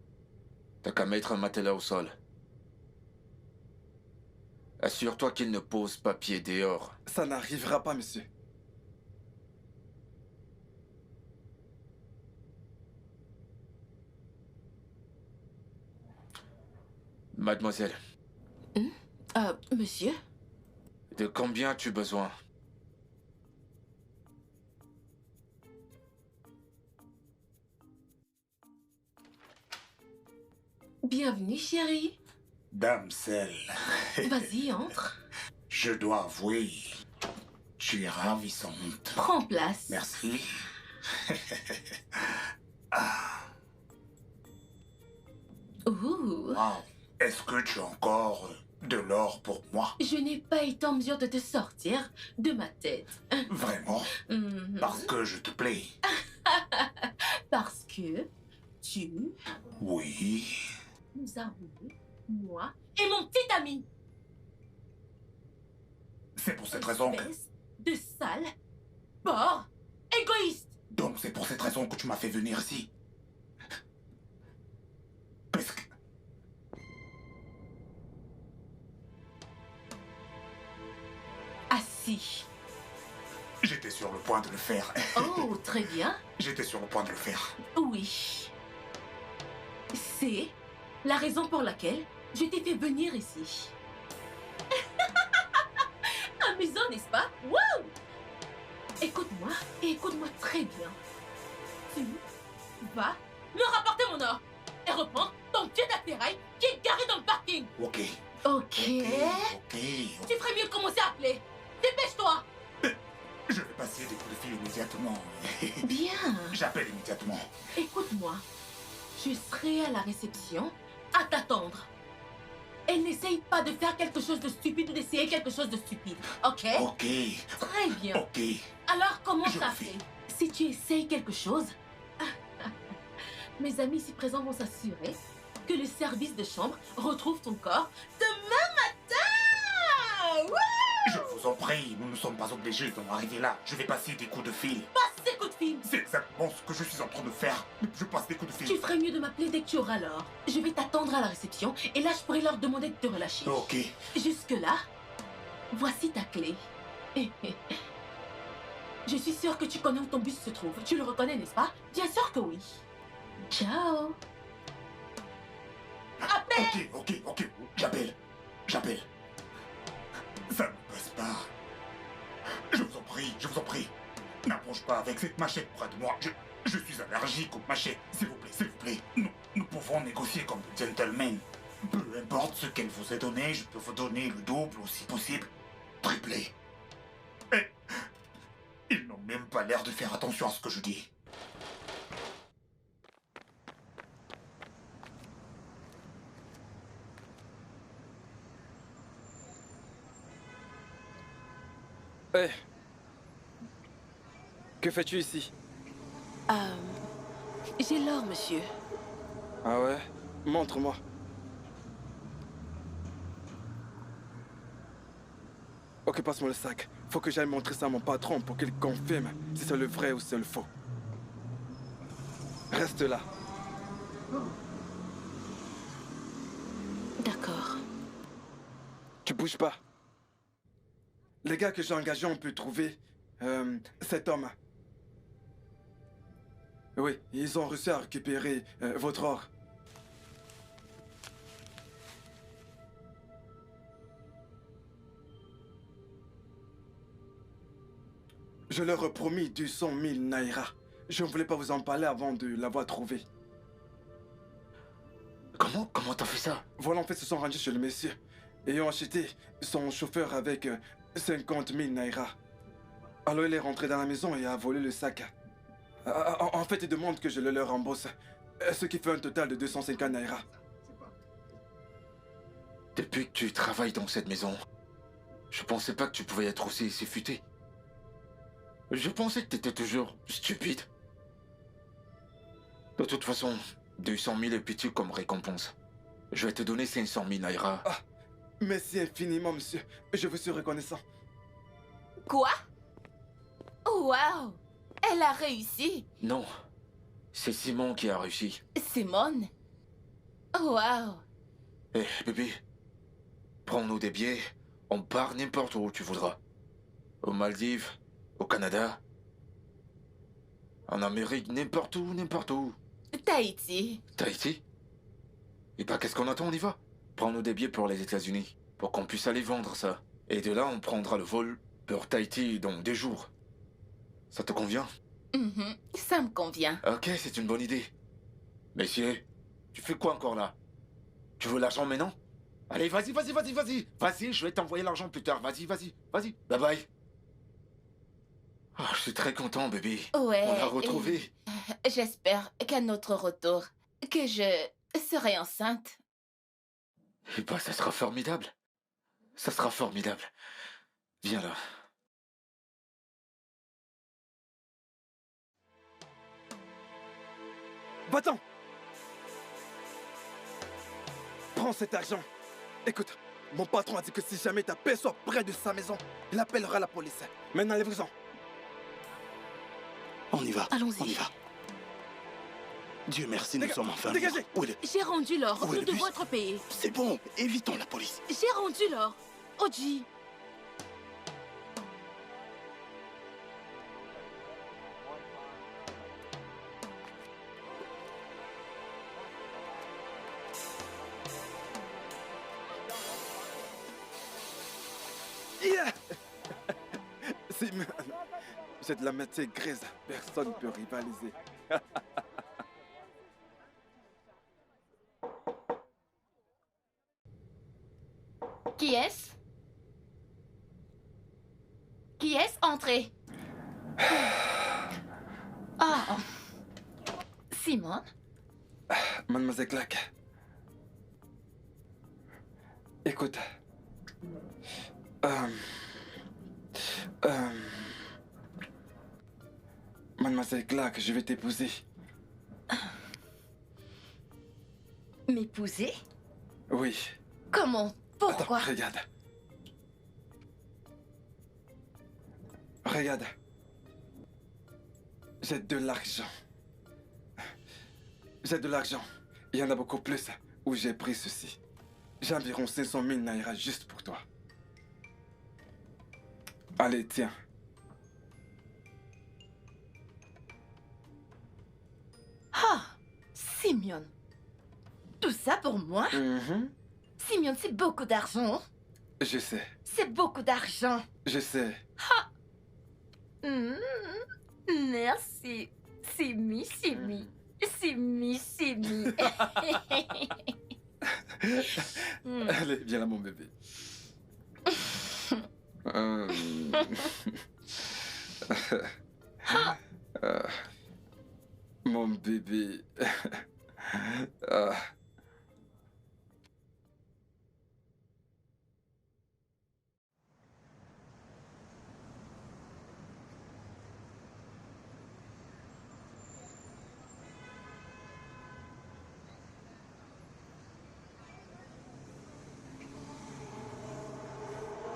T'as qu'à mettre un matelas au sol. Assure-toi qu'il ne pose pas pied dehors. Ça n'arrivera pas, monsieur. Mademoiselle. Monsieur? De combien as-tu besoin? Bienvenue, chérie. Damsel. Vas-y, entre. Je dois avouer, tu es ravissante. Prends place. Merci. Ouh. Wow. Est-ce que tu as encore de l'or pour moi? Je n'ai pas été en mesure de te sortir de ma tête. Vraiment? Parce que je te plais. Parce que tu Oui. nous as roulé, moi et mon petit ami. C'est pour cette raison que... Espèce de sale, porc, égoïste. Donc c'est pour cette raison que tu m'as fait venir ici. Qu'est-ce que... Assis. J'étais sur le point de le faire. Oh, très bien. J'étais sur le point de le faire. Oui. C'est la raison pour laquelle je t'ai fait venir ici. Amusant, n'est-ce pas? Wow! Écoute-moi et écoute-moi très bien. Tu vas me rapporter mon or et reprendre ton pied d'attirail qui est garé dans le parking. Ok. Ok. Tu ferais mieux de commencer à appeler. Dépêche-toi. Je vais passer des coups de fil immédiatement. Bien. J'appelle immédiatement. Écoute-moi. Je serai à la réception à t'attendre. Et n'essaye pas de faire quelque chose de stupide ou d'essayer quelque chose de stupide, ok? Ok. Très bien. Ok. Alors comment Je ça le fais. fait? Si tu essayes quelque chose, mes amis ici présents vont s'assurer que le service de chambre retrouve ton corps demain matin! Wouh! Je vous en prie, nous ne sommes pas obligés d'en arriver là. Je vais passer des coups de fil. Passe des coups de fil! C'est exactement ce que je suis en train de faire. Je passe des coups de fil. Tu ferais mieux de m'appeler dès que tu auras l'or. Je vais t'attendre à la réception et là je pourrai leur demander de te relâcher. Ok. Jusque-là, voici ta clé. Je suis sûre que tu connais où ton bus se trouve. Tu le reconnais, n'est-ce pas? Bien sûr que oui. Ciao. Appelle! Ok. J'appelle. Ça ne passe pas. Je vous en prie. N'approche pas avec cette machette près de moi. Je suis allergique aux machettes. S'il vous plaît. Nous pouvons négocier comme des gentlemen. Peu importe ce qu'elle vous a donné, je peux vous donner le double ou si possible, triplé. Et ils n'ont même pas l'air de faire attention à ce que je dis. Hé. Que fais-tu ici? J'ai l'or, monsieur. Ah ouais? Montre-moi. Ok, passe-moi le sac. Faut que j'aille montrer ça à mon patron pour qu'il confirme si c'est le vrai ou c'est le faux. Reste là. bouge pas. Les gars que j'ai engagés ont pu trouver cet homme. Oui, ils ont réussi à récupérer votre or. Je leur ai promis 200 000 naira. Je ne voulais pas vous en parler avant de l'avoir trouvé. Comment t'as fait ça? Voilà, en fait, se sont rendus chez le monsieur et ont acheté son chauffeur avec 50 000 naira. Alors il est rentré dans la maison et a volé le sac. En fait, il demande que je le leur rembourse, ce qui fait un total de 250 naira. Depuis que tu travailles dans cette maison, je pensais pas que tu pouvais être aussi futé. Je pensais que t'étais toujours stupide. De toute façon, 200 000 est petit comme récompense. Je vais te donner 500 000 naira. Ah, merci infiniment, monsieur. Je vous suis reconnaissant. Quoi? Waouh! Elle a réussi. Non, c'est Simon qui a réussi. Simone? Waouh! Eh, bébé, prends-nous des billets, on part n'importe où tu voudras. Aux Maldives, au Canada, en Amérique, n'importe où, n'importe où. Tahiti. Tahiti? Et bah qu'est-ce qu'on attend, on y va. Prends-nous des billets pour les États-Unis, pour qu'on puisse aller vendre ça. Et de là, on prendra le vol pour Tahiti dans 2 jours. Ça te convient? Ça me convient. Ok, c'est une bonne idée. Messieurs, tu fais quoi encore là? Tu veux l'argent maintenant? Allez, vas-y, vas-y, vas-y, vas-y. Vas-y, je vais t'envoyer l'argent plus tard. Vas-y, vas-y, vas-y. Bye bye. Oh, je suis très content, bébé. Ouais. On l'a retrouvé. J'espère qu'à notre retour, que je serai enceinte. Eh ben, ça sera formidable. Ça sera formidable. Viens là. Va-t'en! Prends cet argent. Écoute, mon patron a dit que si jamais ta paix soit près de sa maison, il appellera la police. Maintenant, allez-vous-en. On y va. Allons-y. On y va. Dieu merci, nous sommes enfin Dégagez. libres. Où est le... J'ai rendu l'or. Où est Nous le devons bus? être payés. C'est bon, évitons la police. J'ai rendu l'or. Oji. Yeah! J'ai de la matière grise. Personne ne peut rivaliser. Qui est-ce? Qui est-ce? Entrez. Ah. Simone? Mademoiselle Clack. Écoute. Mademoiselle Clack, je vais t'épouser. M'épouser? Oui. Comment? Pourquoi? Attends, regarde. Regarde. J'ai de l'argent. J'ai de l'argent. Il y en a beaucoup plus où j'ai pris ceci. J'ai environ 500 000 naira juste pour toi. Allez, tiens. Ah, Simeon. Tout ça pour moi? Simeon, c'est beaucoup d'argent. Je sais. C'est beaucoup d'argent. Je sais. Ah. Merci. Simi. Allez, viens là, mon bébé. Mon bébé.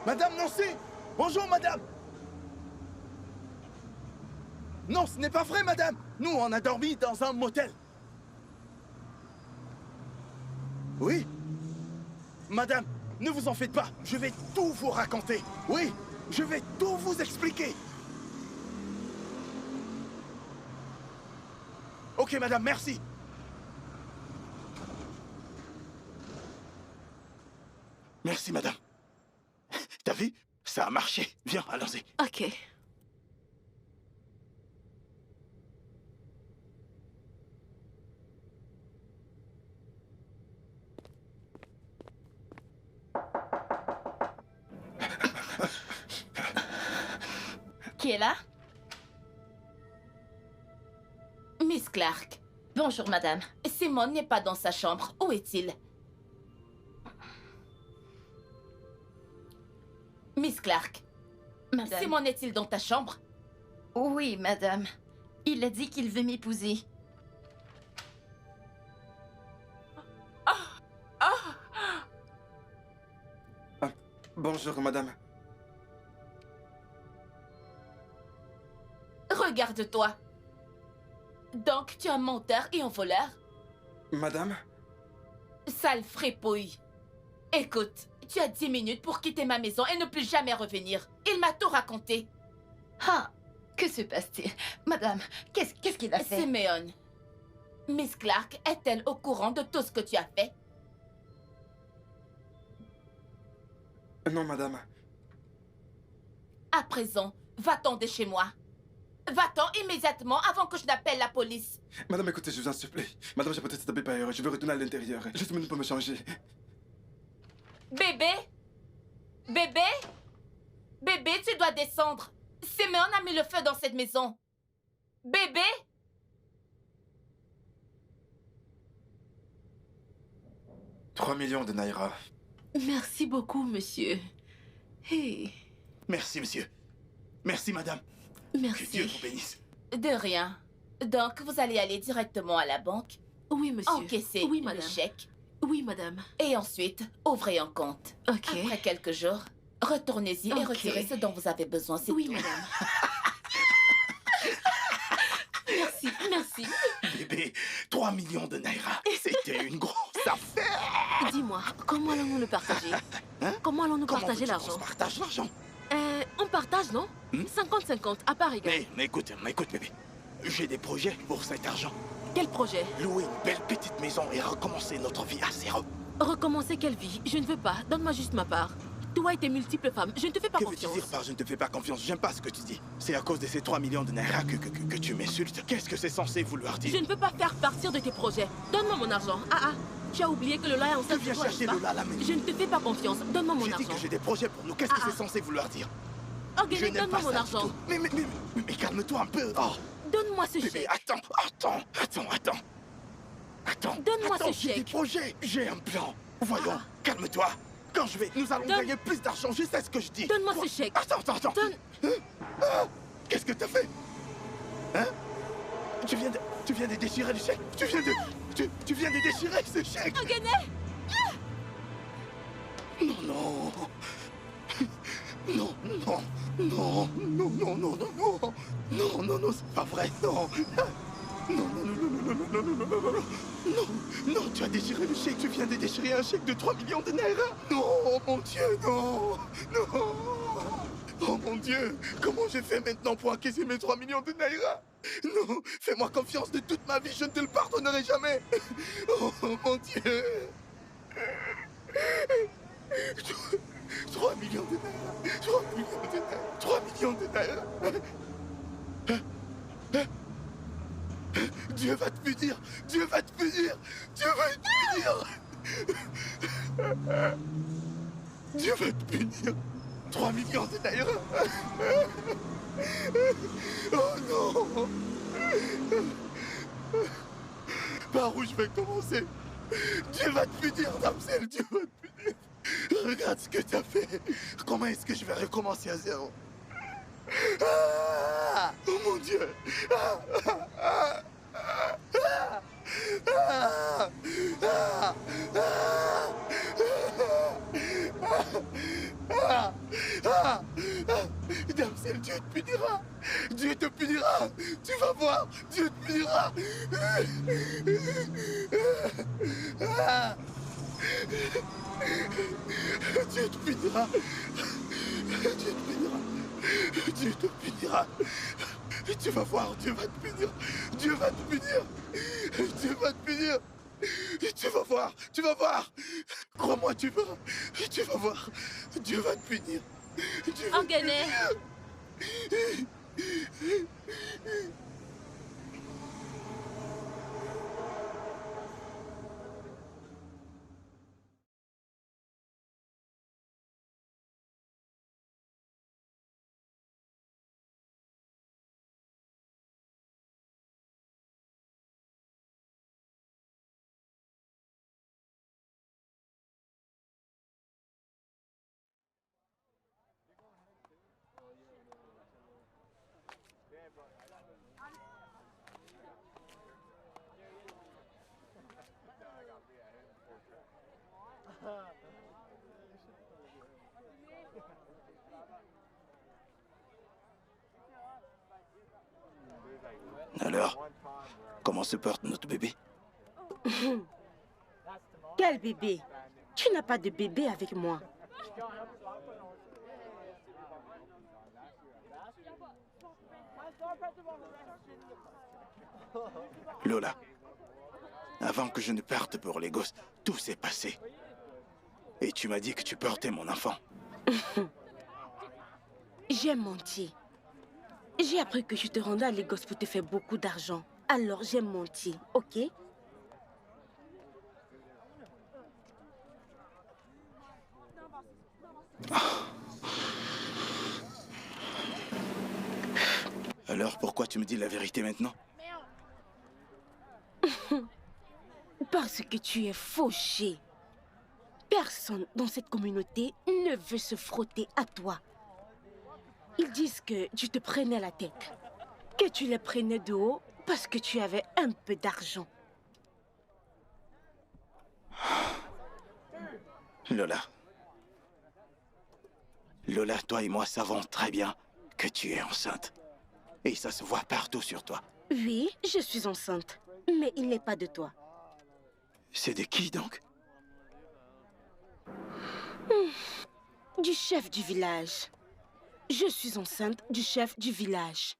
Madame Nancy! Bonjour, madame! Non, ce n'est pas vrai, madame! Nous, on a dormi dans un motel. Oui? Madame, ne vous en faites pas. Je vais tout vous raconter. Oui, je vais tout vous expliquer. Ok, madame, merci. Merci, madame. T'as vu? Ça a marché. Viens, allons-y. Ok. Qui est là? Miss Clark. Bonjour, madame. Simon n'est pas dans sa chambre. Où est-il? Miss Clark. Madame. Simon est-il dans ta chambre? Oui, madame. Il a dit qu'il veut m'épouser. Bonjour, madame. Regarde-toi. Donc, tu es un menteur et un voleur? Madame? Sale fripouille. Écoute, tu as 10 minutes pour quitter ma maison et ne plus jamais revenir. Il m'a tout raconté. Ah, que se passe-t-il? Madame, qu'est-ce qu'il a fait? Simeon, Miss Clark est-elle au courant de tout ce que tu as fait? Non, madame. À présent, va-t'en de chez moi. Va-t'en immédiatement avant que je n'appelle la police. Madame, écoutez, je vous en supplie. Madame, j'ai peut-être tapé par erreur. Je veux retourner à l'intérieur. Juste une minute pour me changer. Bébé? Bébé? Bébé, tu dois descendre. Simeon a mis le feu dans cette maison. Bébé? « 3 millions de Naira. Merci beaucoup, monsieur. Hey. Merci, monsieur. Merci, madame. Merci. Que Dieu vous bénisse. De rien. Donc, vous allez aller directement à la banque? Oui, monsieur. Encaisser Oui, le madame. chèque. Oui, madame. Et ensuite, ouvrez un compte. Ok. Après quelques jours, retournez-y et Ok. retirez ce dont vous avez besoin, c'est Oui, tout. madame. Merci, merci. Bébé, 3 millions de Naira. C'était une grosse affaire. Dis-moi, comment allons-nous le partager? Comment allons-nous Comment partager veux-tu qu'on l'argent? se partage l'argent? On partage, non? 50-50, à part égale. Mais écoute, bébé. J'ai des projets pour cet argent. Quel projet? Louer une belle petite maison et recommencer notre vie à zéro. Recommencer quelle vie? Je ne veux pas. Donne-moi juste ma part. Toi et tes multiples femmes, je ne te fais pas Que veux-tu confiance. dire par je ne te fais pas confiance? J'aime pas ce que tu dis. C'est à cause de ces 3 millions de Naira que tu m'insultes. Qu'est-ce que c'est censé vouloir dire? Je ne veux pas faire partir de tes projets. Donne-moi mon argent. Tu as oublié que Lola est enceinte Tu viens de toi, chercher n'est-ce pas? Lola là maintenant. Je ne te fais pas confiance. Donne-moi mon J'ai dit argent. que j'ai des projets pour nous. Qu'est-ce que c'est censé vouloir dire? Oh, Je Guéné, n'aime donne-moi pas mon ça du argent. tout. Mais calme-toi un peu. Oh, Donne-moi ce bébé, chèque. Attends. Donne-moi ce J'ai des chèque. projets. J'ai un plan. Voyons, calme-toi. Quand nous allons gagner plus d'argent. Je sais ce que je dis. Donne-moi ce chèque. Attends. Donne. Qu'est-ce que t'as fait? Hein? Tu viens de déchirer le chèque. Tu viens de déchirer ce chèque. Oh, Guéné. Non. Non, c'est pas vrai, non. Non, tu as déchiré le chèque, tu viens de déchirer un chèque de 3 millions de Naira. Non, mon Dieu, non. Oh mon Dieu, comment j'ai fait maintenant pour acquérir mes 3 millions de Naira? Non, fais-moi confiance de toute ma vie, je ne te le pardonnerai jamais. Oh mon Dieu. 3 millions de Naira. 3 millions de Naira. Dieu va te punir. Dieu va te punir. Dieu va te punir. 3 millions de Naira. Oh non. Par où je vais commencer? Dieu va te punir, Damsel. Dieu va te punir. Regarde ce que t'as fait. Comment est-ce que je vais recommencer à zéro? Oh mon Dieu. Damsel, Dieu te punira. Dieu te punira. Tu vas voir. Dieu te punira. Dieu te punira. Dieu te punira. Dieu te punira. Tu vas voir, Dieu va te punir. Dieu va te punir. Dieu va te punir. Tu vas voir, tu vas voir. Crois-moi, tu vas voir. Dieu va te punir. Dieu va te punir. Alors, comment se porte notre bébé? Quel bébé? Tu n'as pas de bébé avec moi. Lola, avant que je ne parte pour les gosses, tout s'est passé. Et tu m'as dit que tu portais mon enfant. J'ai menti. J'ai appris que je te rendais à Lagos pour te faire beaucoup d'argent. Alors j'ai menti, ok? Alors pourquoi tu me dis la vérité maintenant? Parce que tu es fauché. Personne dans cette communauté ne veut se frotter à toi. Ils disent que tu te prenais la tête, que tu les prenais de haut parce que tu avais un peu d'argent. Lola. Lola, toi et moi savons très bien que tu es enceinte. Et ça se voit partout sur toi. Oui, je suis enceinte, mais il n'est pas de toi. C'est de qui donc? Du chef du village. Je suis enceinte du chef du village.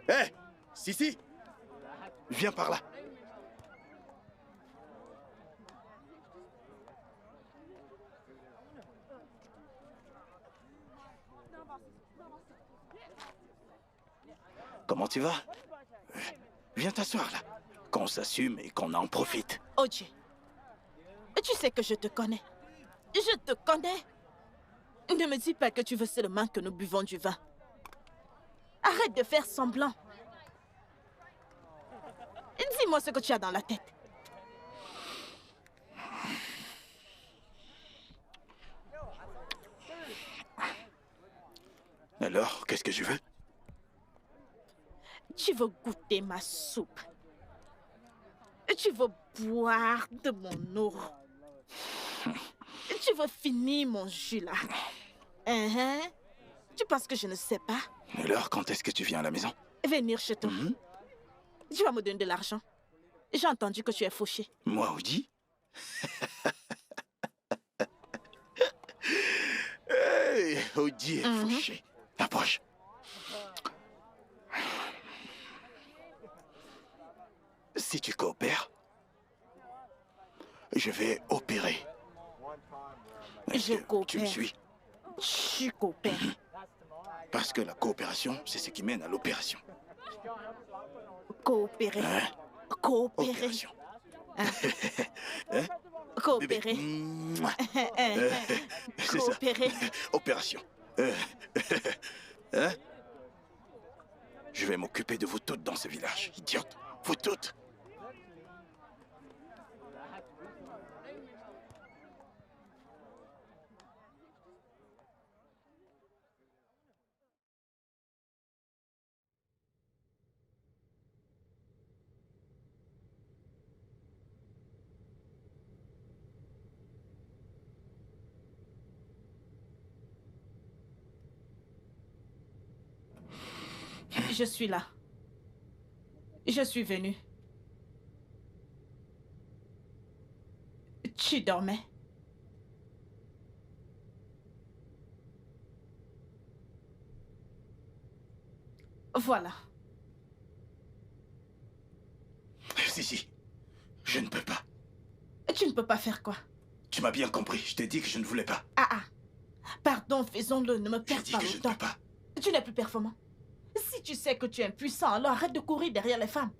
Hé, hey, Sissi, viens par là. Comment tu vas? Viens t'asseoir là, qu'on s'assume et qu'on en profite. Oh Dieu, tu sais que je te connais. Je te connais. Ne me dis pas que tu veux seulement que nous buvons du vin. Arrête de faire semblant. Dis-moi ce que tu as dans la tête. Alors, qu'est-ce que je veux? Tu veux goûter ma soupe. Tu veux boire de mon eau. Tu veux finir mon jus là. Tu penses que je ne sais pas? Alors, quand est-ce que tu viens à la maison? Venir chez toi. Tu vas me donner de l'argent. J'ai entendu que tu es fauché. Moi, Oudi? Hey, Oudi est fauché. Approche. Si tu coopères, je vais opérer. Je coopère. Tu me suis? Tu coopères. Parce que la coopération, c'est ce qui mène à l'opération. Coopérer. Hein? Coopérer. Opération. Hein? Coopérer. Bébé. Mouah. C'est ça. Coopérer. Opération. Hein? Je vais m'occuper de vous toutes dans ce village, idiote. Vous toutes. Je suis là. Je suis venue. Tu dormais? Voilà. Si. Je ne peux pas. Tu ne peux pas faire quoi? Tu m'as bien compris. Je t'ai dit que je ne voulais pas. Ah. Pardon, faisons-le. Ne me perds pas Je ne longtemps. peux pas. Tu n'es plus performant. Si tu sais que tu es impuissant, alors arrête de courir derrière les femmes.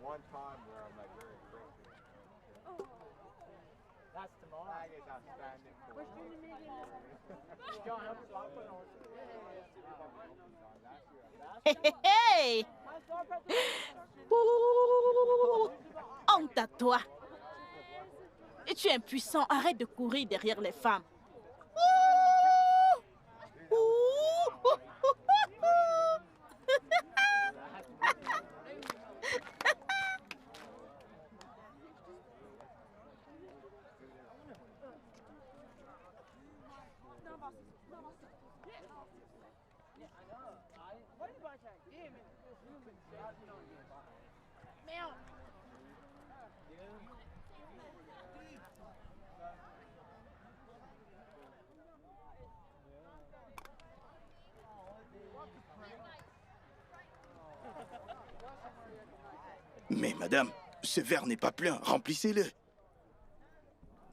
One time where I'm like very aggressive. That's tomorrow. I guess I'm standing for it. Hey! Ouh! Honte à toi! Et tu es impuissant, arrête de courir derrière les femmes. Ouh! Ouh! Mais madame, ce verre n'est pas plein. Remplissez-le.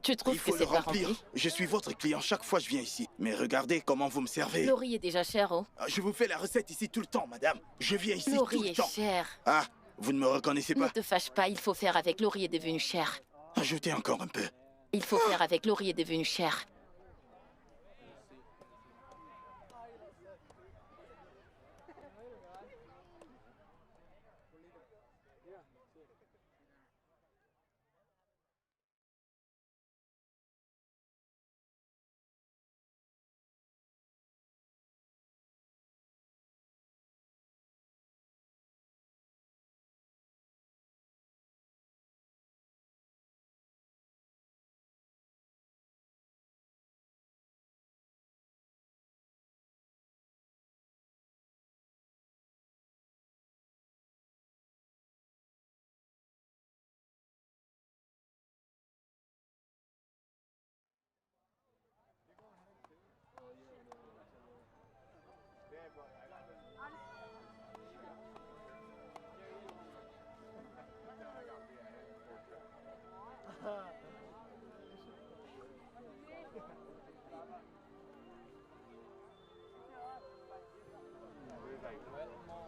Tu trouves Il faut que le c'est pas remplir. rempli? Je suis votre client chaque fois que je viens ici. Mais regardez comment vous me servez. Le riz est déjà cher, oh. Je vous fais la recette ici tout le temps, madame. Je viens ici Le tout riz le est temps. cher. Ah, vous ne me reconnaissez Ne pas? te fâche pas, il faut faire avec. Le riz est devenu cher. Ajoutez encore un peu. Il faut faire avec. Le riz est devenu cher.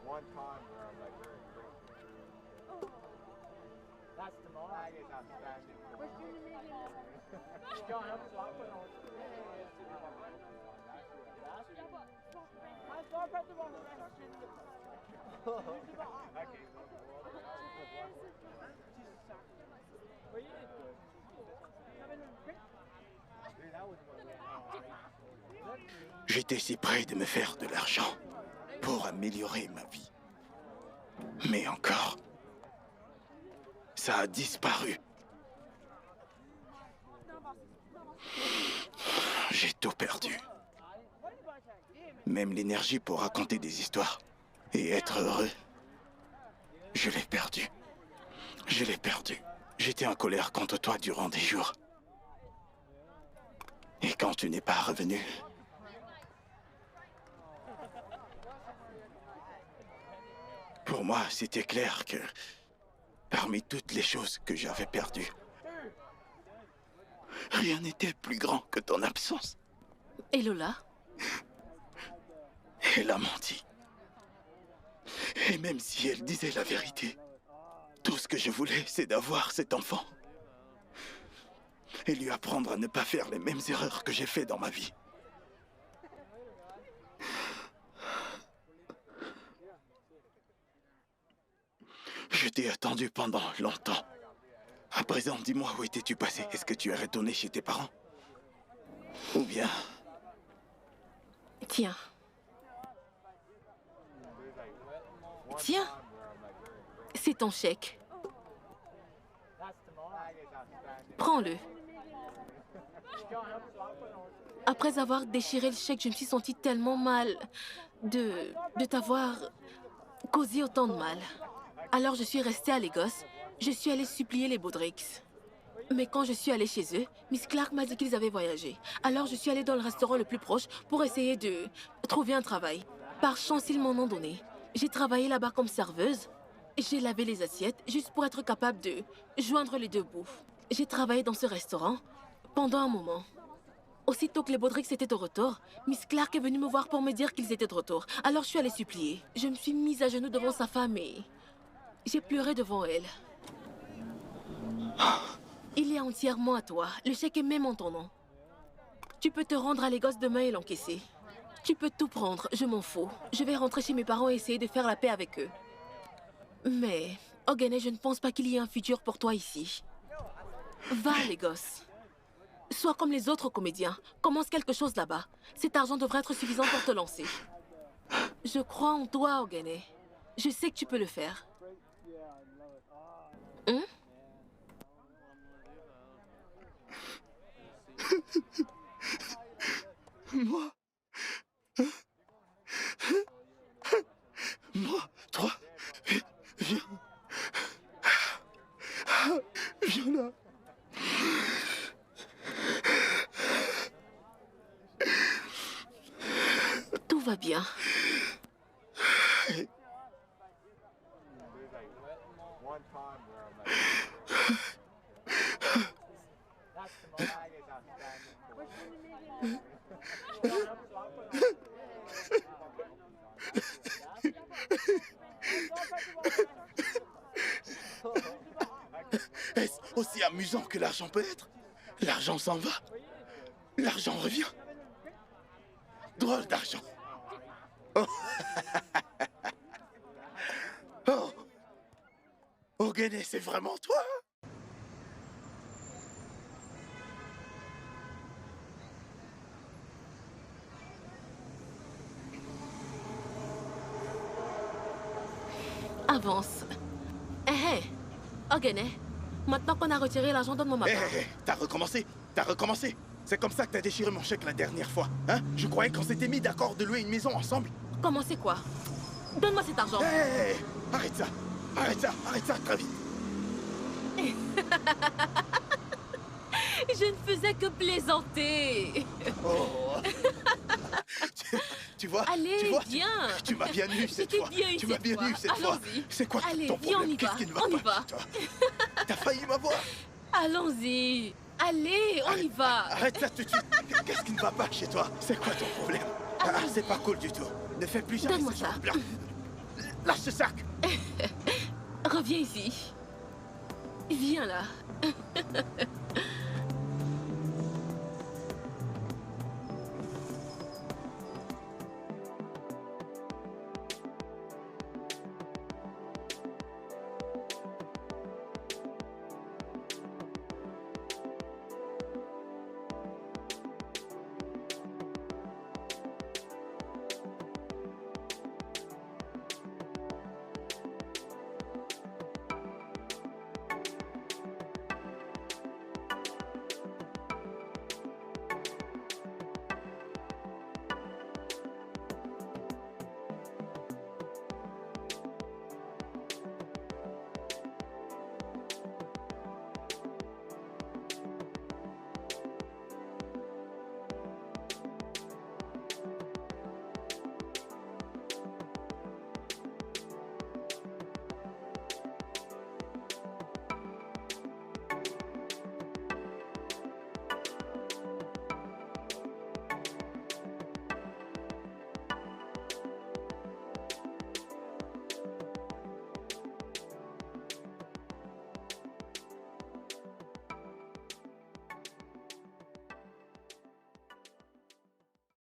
One time where I'm like very aggressive. That's tomorrow. I guess I'm standing for it. J'étais si près de me faire de l'argent pour améliorer ma vie. Mais encore, Ça a disparu. J'ai tout perdu. Même l'énergie pour raconter des histoires et être heureux. Je l'ai perdu. Je l'ai perdu. J'étais en colère contre toi durant des jours. Et quand tu n'es pas revenu... Pour moi, c'était clair que... Parmi toutes les choses que j'avais perdues, rien n'était plus grand que ton absence. Et Lola? Elle a menti. Et même si elle disait la vérité, tout ce que je voulais, c'est d'avoir cet enfant. Et lui apprendre à ne pas faire les mêmes erreurs que j'ai fait dans ma vie. Je t'ai attendu pendant longtemps. À présent, dis-moi, où étais-tu passé? Est-ce que tu es retourné chez tes parents? Ou bien... Tiens. Tiens. C'est ton chèque. Prends-le. Après avoir déchiré le chèque, je me suis sentie tellement mal de t'avoir causé autant de mal. Alors je suis restée à Lagos. Je suis allée supplier les Baudricks. Mais quand je suis allée chez eux, Miss Clark m'a dit qu'ils avaient voyagé. Alors je suis allée dans le restaurant le plus proche pour essayer de trouver un travail. Par chance, ils m'en ont donné. J'ai travaillé là-bas comme serveuse. J'ai lavé les assiettes juste pour être capable de joindre les deux bouts. J'ai travaillé dans ce restaurant pendant un moment. Aussitôt que les Baudricks étaient de retour, Miss Clark est venue me voir pour me dire qu'ils étaient de retour. Alors je suis allée supplier. Je me suis mise à genoux devant sa femme et j'ai pleuré devant elle. Il est entièrement à toi. Le chèque est même en ton nom. Tu peux te rendre à Lagos demain et l'encaisser. Tu peux tout prendre, je m'en fous. Je vais rentrer chez mes parents et essayer de faire la paix avec eux. Mais, Ogene, je ne pense pas qu'il y ait un futur pour toi ici. Va à Lagos. Sois comme les autres comédiens. Commence quelque chose là-bas. Cet argent devrait être suffisant pour te lancer. Je crois en toi, Ogene. Je sais que tu peux le faire. Hein? Moi? Moi? Toi? Viens. Viens là. Tout va bien. Est-ce aussi amusant que l'argent peut être? L'argent s'en va. L'argent revient. Drôle d'argent. Oh. Oh. Ogene, c'est vraiment toi? Avance. Hé, Ogene, maintenant qu'on a retiré l'argent, donne-moi ma part. Hé, t'as recommencé? T'as recommencé? C'est comme ça que t'as déchiré mon chèque la dernière fois, hein? Je croyais qu'on s'était mis d'accord de louer une maison ensemble. Comment c'est quoi? Donne-moi cet argent. Hé, arrête ça! Arrête ça! Arrête ça, très vite! Je ne faisais que plaisanter. Oh. Tu vois? Allez, tu vois, viens. Tu m'as bien eu cette fois. Bien tu m'as bien eu cette fois. C'est quoi Allez, ton viens, problème? on y va. Qu'est-ce qui ne va On y pas va. chez toi? T'as failli m'avoir. Allons-y. Allez, on y va. Arrête ça tout de suite. Qu'est-ce qui ne va pas chez toi? C'est quoi ton problème? Ah, c'est pas cool du tout. Ne fais plus jamais Donne-moi ce ça. genre de- Lâche ce sac. Reviens ici. Viens là.